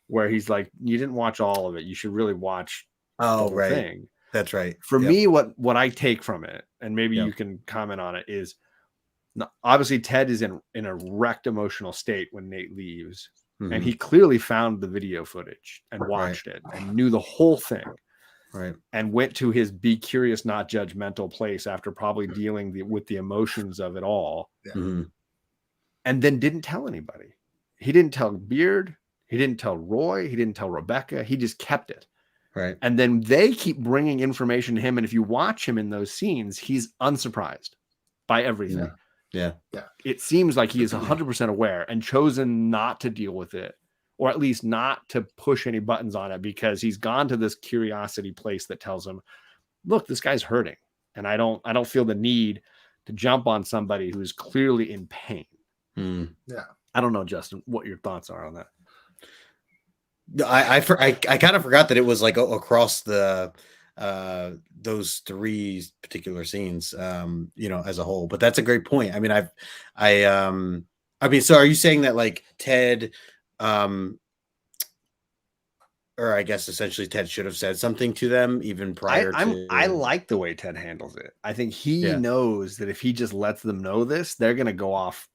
[SPEAKER 1] where he's like, "You didn't watch all of it. You should really watch the whole thing."
[SPEAKER 3] That's right.
[SPEAKER 1] For me, what I take from it, and maybe you can comment on it, is obviously Ted is in a wrecked emotional state when Nate leaves. And he clearly found the video footage and watched it and knew the whole thing.
[SPEAKER 3] Right.
[SPEAKER 1] And went to his be curious, not judgmental place after probably dealing with the emotions of it all. And then didn't tell anybody. He didn't tell Beard. He didn't tell Roy. He didn't tell Rebecca. He just kept it.
[SPEAKER 3] Right.
[SPEAKER 1] And then they keep bringing information to him. And if you watch him in those scenes, he's unsurprised by everything.
[SPEAKER 3] Yeah.
[SPEAKER 1] It seems like he is 100% aware and chosen not to deal with it, or at least not to push any buttons on it, because he's gone to this curiosity place that tells him, look, this guy's hurting. And I don't feel the need to jump on somebody who's clearly in pain.
[SPEAKER 2] Yeah.
[SPEAKER 1] I don't know, Justin, what your thoughts are on that.
[SPEAKER 3] I kind of forgot that it was like across the those 3 particular scenes, as a whole. But that's a great point. I mean, so are you saying that like Ted, or I guess essentially Ted should have said something to them even prior to?
[SPEAKER 1] I like the way Ted handles it. I think he knows that if he just lets them know this, they're going to go off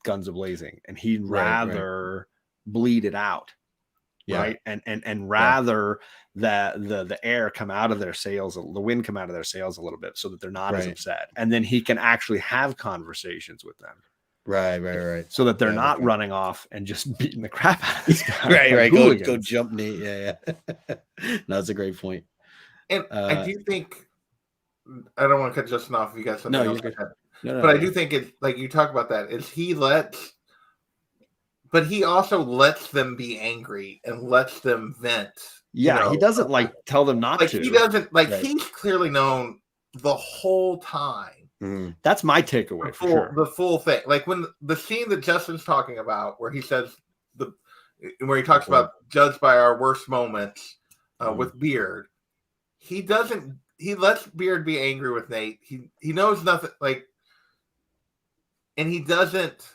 [SPEAKER 1] guns a-blazing, and he'd rather bleed it out. Right. And rather that the air come out of their sails, the wind come out of their sails a little bit, so that they're not as upset. And then he can actually have conversations with them.
[SPEAKER 3] Right.
[SPEAKER 1] So that they're not running off and just beating the crap out of this guy.
[SPEAKER 3] Right. Go jump Nate. Yeah. No, that's a great point.
[SPEAKER 2] And I do think, I don't want to cut Justin off if you got something else.
[SPEAKER 3] No,
[SPEAKER 2] I do think it's like you talk about that, is but he also lets them be angry and lets them vent.
[SPEAKER 1] Yeah, he doesn't like tell them not to.
[SPEAKER 2] He doesn't he's clearly known the whole time.
[SPEAKER 1] That's my takeaway for sure.
[SPEAKER 2] The full thing. Like when the scene that Justin's talking about, where he says where he talks about judged by our worst moments with Beard, he lets Beard be angry with Nate. He knows nothing, and he doesn't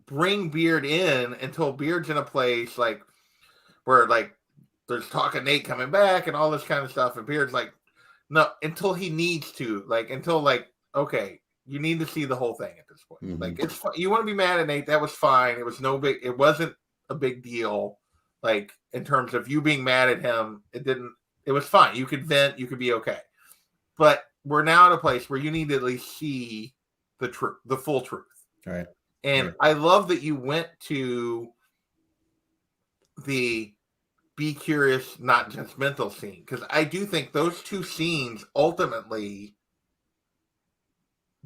[SPEAKER 2] bring Beard in until Beard's in a place where there's talk of Nate coming back and all this kind of stuff, and Beard's like, no, until he needs to, okay, you need to see the whole thing at this point. It's fine. You want to be mad at Nate, that was fine. It wasn't a big deal. In terms of you being mad at him, it was fine. You could vent, you could be okay. But we're now at a place where you need to at least see the truth, the full truth.
[SPEAKER 3] All right.
[SPEAKER 2] And I love that you went to the be curious, not judgmental scene, because I do think those 2 scenes ultimately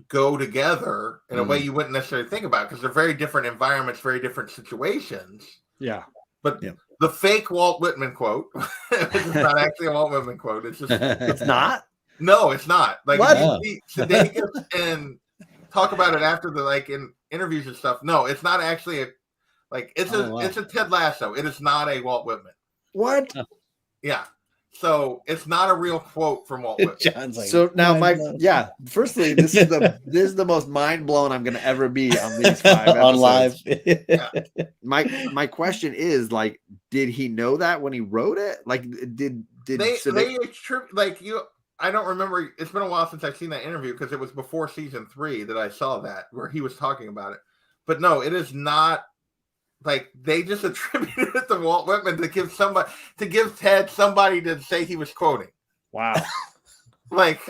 [SPEAKER 2] go together in a way you wouldn't necessarily think about, because they're very different environments, very different situations.
[SPEAKER 1] Yeah.
[SPEAKER 2] But the fake Walt Whitman quote, it's not actually a Walt Whitman quote. It's just,
[SPEAKER 1] it's not?
[SPEAKER 2] No, it's not.
[SPEAKER 1] What?
[SPEAKER 2] Sudeikis and talk about it after in interviews and stuff. No, it's not actually it's a Ted Lasso. It is not a Walt Whitman.
[SPEAKER 1] What?
[SPEAKER 2] Yeah. So it's not a real quote from Walt Whitman.
[SPEAKER 3] John's like,
[SPEAKER 1] So now, firstly, this is the most mind blown I'm going to ever be on these 5 episodes.
[SPEAKER 3] on live.
[SPEAKER 2] Yeah.
[SPEAKER 1] My question is, like, did he know that when he wrote it? Like, did
[SPEAKER 2] they like you? I don't remember. It's been a while since I've seen that interview because it was before season 3 that I saw that where he was talking about it. But no, it is not. Like, they just attributed it to Walt Whitman to give Ted somebody to say he was quoting.
[SPEAKER 1] Wow.
[SPEAKER 2] Like,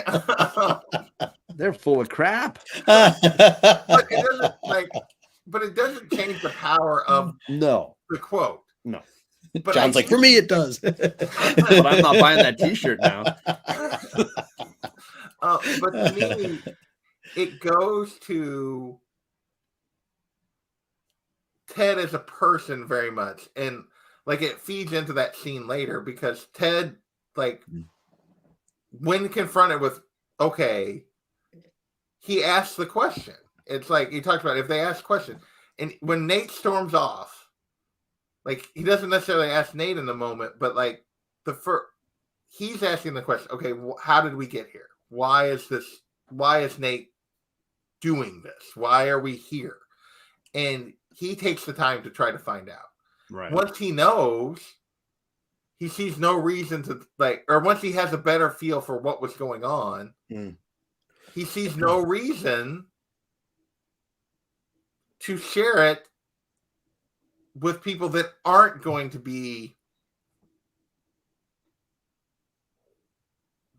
[SPEAKER 1] they're full of crap.
[SPEAKER 2] but it doesn't change the power of the quote.
[SPEAKER 1] No.
[SPEAKER 2] But
[SPEAKER 3] John's like, for me it does.
[SPEAKER 1] But I'm not buying that t-shirt now.
[SPEAKER 2] But to me, it goes to Ted as a person very much, and like it feeds into that scene later because Ted, like, when confronted with he asks the question. It's like he talks about if they ask questions, and when Nate storms off, like, he doesn't necessarily ask Nate in the moment, but like he's asking the question, okay, how did we get here? Why is Nate doing this? Why are we here? And he takes the time to try to find out.
[SPEAKER 1] Right.
[SPEAKER 2] Once he knows, he sees no reason to, like, or once he has a better feel for what was going on, he sees no reason to share it with people that aren't going to be,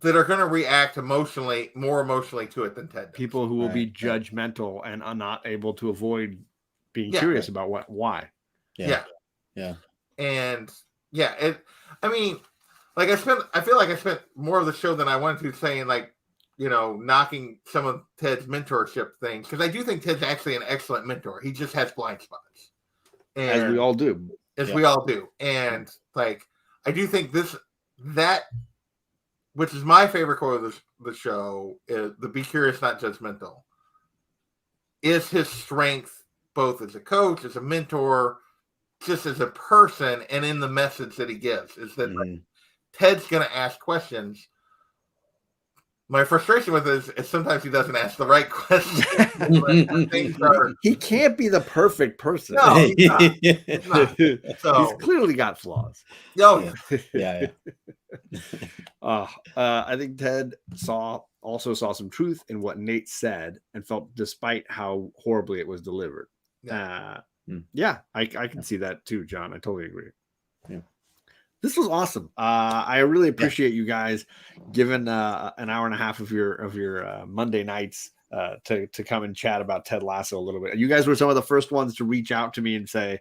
[SPEAKER 2] that are going to react more emotionally to it than Ted does.
[SPEAKER 1] People who will be judgmental and are not able to avoid being curious about why.
[SPEAKER 2] Yeah. And I mean, like, I feel like I spent more of the show than I wanted to saying, like, you know, knocking some of Ted's mentorship things, because I do think Ted's actually an excellent mentor. He just has blind spots.
[SPEAKER 1] As we all do.
[SPEAKER 2] We all do. And like, I do think that, which is my favorite quote of the show, is the "Be curious, not judgmental," is his strength, both as a coach, as a mentor, just as a person, and in the message that he gives. Is that like, Ted's going to ask questions. My frustration with it is sometimes he doesn't ask the right question.
[SPEAKER 1] He can't be the perfect person.
[SPEAKER 2] No, he's not. He's not. So,
[SPEAKER 1] he's clearly got flaws.
[SPEAKER 2] Oh,
[SPEAKER 3] Yeah.
[SPEAKER 1] I think Ted also saw some truth in what Nate said and felt, despite how horribly it was delivered. I can see that too, John. I totally agree.
[SPEAKER 3] Yeah.
[SPEAKER 1] This was awesome. I really appreciate you guys giving an hour and a half of your Monday nights to come and chat about Ted Lasso a little bit. You guys were some of the first ones to reach out to me and say,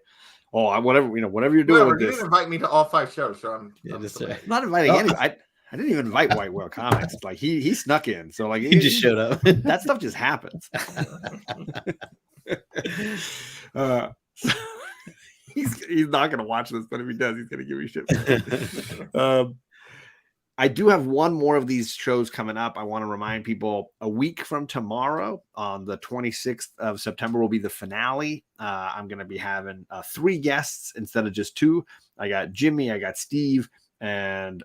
[SPEAKER 1] "Oh, whatever you're doing."
[SPEAKER 2] You didn't invite me to all 5 shows, so I'm
[SPEAKER 1] not inviting anybody. I didn't even invite White Whale Comics. Like, he snuck in, so like
[SPEAKER 3] he just showed up.
[SPEAKER 1] That stuff just happens. He's not going to watch this, but if he does, he's going to give me shit. I do have one more of these shows coming up. I want to remind people, a week from tomorrow, on the 26th of September, will be the finale. I'm going to be having 3 guests instead of just 2. I got Jimmy, I got Steve, and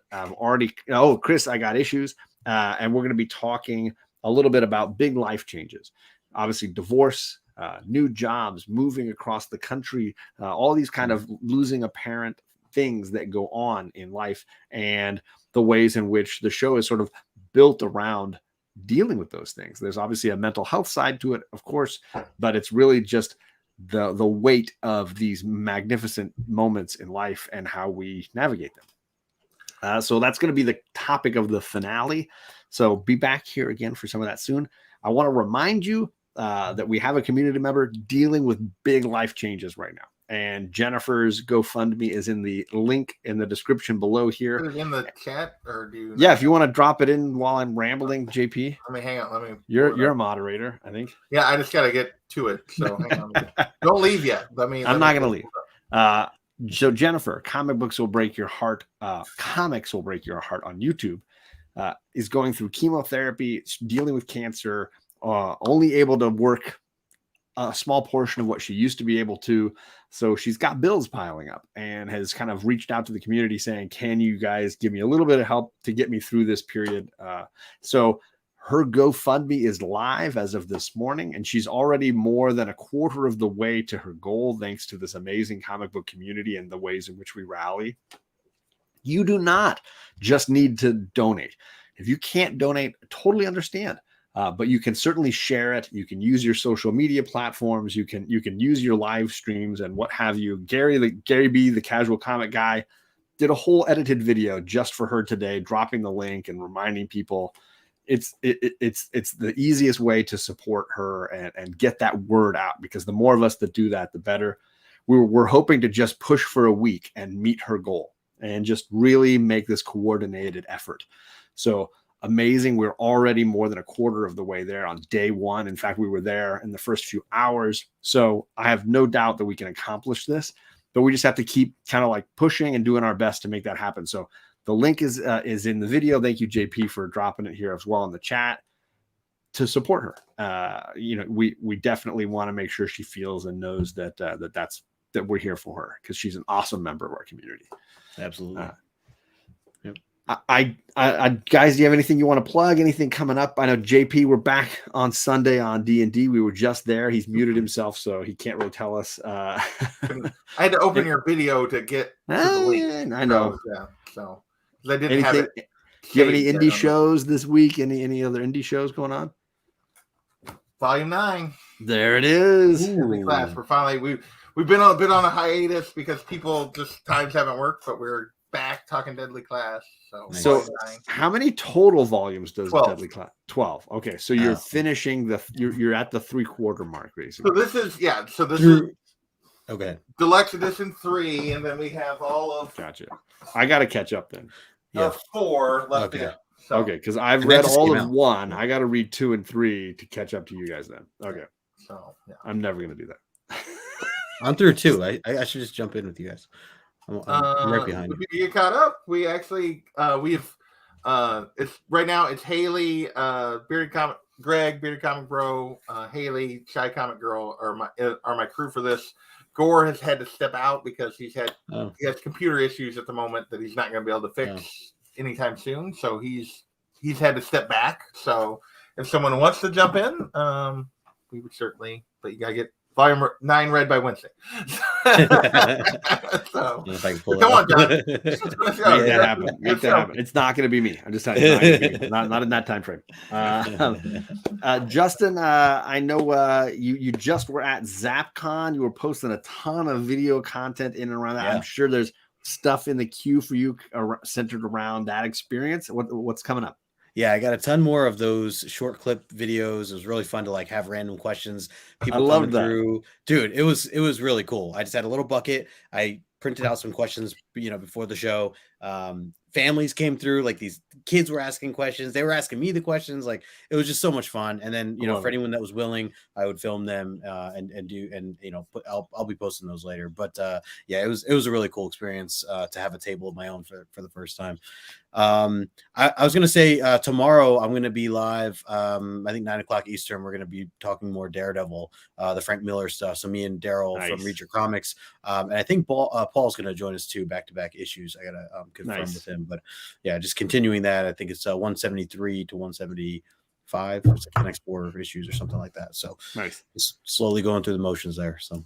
[SPEAKER 1] Chris, I got Issues. And we're going to be talking a little bit about big life changes. Obviously, divorce, new jobs, moving across the country, all these kind of losing a parent things that go on in life, and the ways in which the show is sort of built around dealing with those things. There's obviously a mental health side to it, of course, but it's really just the weight of these magnificent moments in life and how we navigate them. So that's going to be the topic of the finale. So be back here again for some of that soon. I want to remind you that we have a community member dealing with big life changes right now. And Jennifer's GoFundMe is in the link in the description below here.
[SPEAKER 2] Is it in the chat, or do you?
[SPEAKER 1] Yeah, if you want to drop it in while I'm rambling, JP.
[SPEAKER 2] Let me hang on.
[SPEAKER 1] You're a moderator, I think.
[SPEAKER 2] Yeah, I just got to get to it. So hang on. Don't leave yet. I'm
[SPEAKER 1] not going to leave. So Jennifer, Comics Will Break Your Heart on YouTube, is going through chemotherapy, dealing with cancer, only able to work a small portion of what she used to be able to. So she's got bills piling up and has kind of reached out to the community saying, can you guys give me a little bit of help to get me through this period? So her GoFundMe is live as of this morning, and she's already more than a quarter of the way to her goal, thanks to this amazing comic book community and the ways in which we rally. You do not just need to donate. If you can't donate, totally understand. But you can certainly share it. You can use your social media platforms. You can use your live streams and what have you. Gary B, the casual comic guy, did a whole edited video just for her today, dropping the link and reminding people. It's the easiest way to support her and get that word out, because the more of us that do that, the better. We're hoping to just push for a week and meet her goal and just really make this coordinated effort. So amazing. We're already more than a quarter of the way there on day one. In fact, we were there in the first few hours. So I have no doubt that we can accomplish this, but we just have to keep kind of like pushing and doing our best to make that happen. So the link is in the video. Thank you, JP, for dropping it here as well in the chat to support her. We definitely want to make sure she feels and knows that that we're here for her, because she's an awesome member of our community.
[SPEAKER 3] Absolutely.
[SPEAKER 1] Yep. I guys, do you have anything you want to plug? Anything coming up? I know JP, we're back on Sunday on D&D. We were just there. He's muted himself, so he can't really tell us.
[SPEAKER 2] I had to open your video to get to the link.
[SPEAKER 1] I know.
[SPEAKER 2] So I didn't have it.
[SPEAKER 1] Do you have any indie shows this week? Any other indie shows going on?
[SPEAKER 2] Volume 9.
[SPEAKER 1] There it is.
[SPEAKER 2] Class. We're finally we've been on a hiatus because people just times haven't worked, but we're back talking Deadly Class.
[SPEAKER 1] So how many total volumes does
[SPEAKER 2] 12.
[SPEAKER 1] Deadly Class? 12. Okay, so you're finishing you're at the 3/4 mark, basically.
[SPEAKER 2] So this is
[SPEAKER 3] okay.
[SPEAKER 2] Deluxe Edition 3, and then we have all of.
[SPEAKER 1] Gotcha. I got to catch up then.
[SPEAKER 2] Yeah, 4 left.
[SPEAKER 3] Okay.
[SPEAKER 1] Okay, because I've read all of 1. I got to read 2 and 3 to catch up to you guys then. Okay.
[SPEAKER 2] So yeah.
[SPEAKER 1] I'm never gonna do that.
[SPEAKER 3] I'm through 2. I should just jump in with you guys. I'm right behind you.
[SPEAKER 2] You get caught up. We actually it's right now. It's Haley, Bearded Comic, Greg, Bearded Comic Bro, Haley, Shy Comic Girl are my crew for this. Gore has had to step out because he has computer issues at the moment that he's not going to be able to fix anytime soon. So he's had to step back. So if someone wants to jump in, we would certainly. But you got to get Volume 9 read by Wednesday. So, come on, John.
[SPEAKER 1] Make that happen. Make that happen. It's not going to be me. I'm just telling you, not in that time frame. Justin, I know you just were at ZapCon. You were posting a ton of video content in and around that. Yeah. I'm sure there's stuff in the queue for you centered around that experience. What's coming up?
[SPEAKER 3] Yeah, I got a ton more of those short clip videos. It was really fun to like have random questions. People
[SPEAKER 1] loved that.
[SPEAKER 3] Through. Dude, it was really cool. I just had a little bucket. I printed out some questions, before the show. Families came through, like these kids were asking questions. They were asking me the questions. Like it was just so much fun. And then, for anyone that was willing, I would film them I'll be posting those later. But it was a really cool experience to have a table of my own for the first time. I was going to say tomorrow I'm going to be live. I think 9:00 Eastern. We're going to be talking more Daredevil, the Frank Miller stuff. So me and Daryl from Read Your Comics, and I think Paul's going to join us too, back-to-back issues. I got to confirm with him, but yeah, just continuing that. I think it's 173 to 175 or the next 4 issues or something like that. So just slowly going through the motions there. So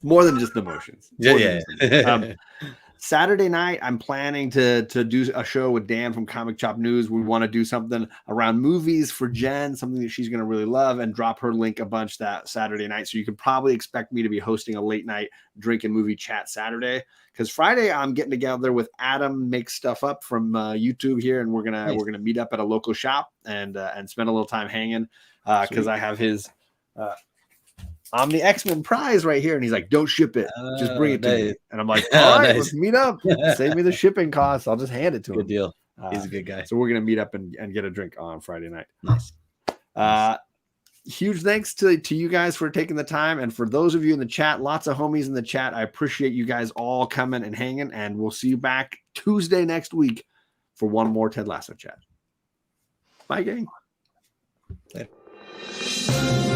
[SPEAKER 1] more than just the motions.
[SPEAKER 3] Yeah.
[SPEAKER 1] Saturday night, I'm planning to do a show with Dan from Comic Chop News. We want to do something around movies for Jen, something that she's going to really love, and drop her link a bunch that Saturday night. So you can probably expect me to be hosting a late night drink and movie chat Saturday. Because Friday, I'm getting together with Adam, make stuff up from YouTube here, and we're gonna meet up at a local shop and spend a little time hanging. Because I have his. I'm the X-Men prize right here. And he's like, don't ship it. Just bring it to me. And I'm like, all right, let's meet up. Save me the shipping costs. I'll just hand it to him.
[SPEAKER 3] Good deal. He's a good guy.
[SPEAKER 1] So we're going to meet up and get a drink on Friday night.
[SPEAKER 3] Nice.
[SPEAKER 1] Huge thanks to you guys for taking the time. And for those of you in the chat, lots of homies in the chat. I appreciate you guys all coming and hanging. And we'll see you back Tuesday next week for one more Ted Lasso chat. Bye, gang.
[SPEAKER 3] Later.
[SPEAKER 2] Bye.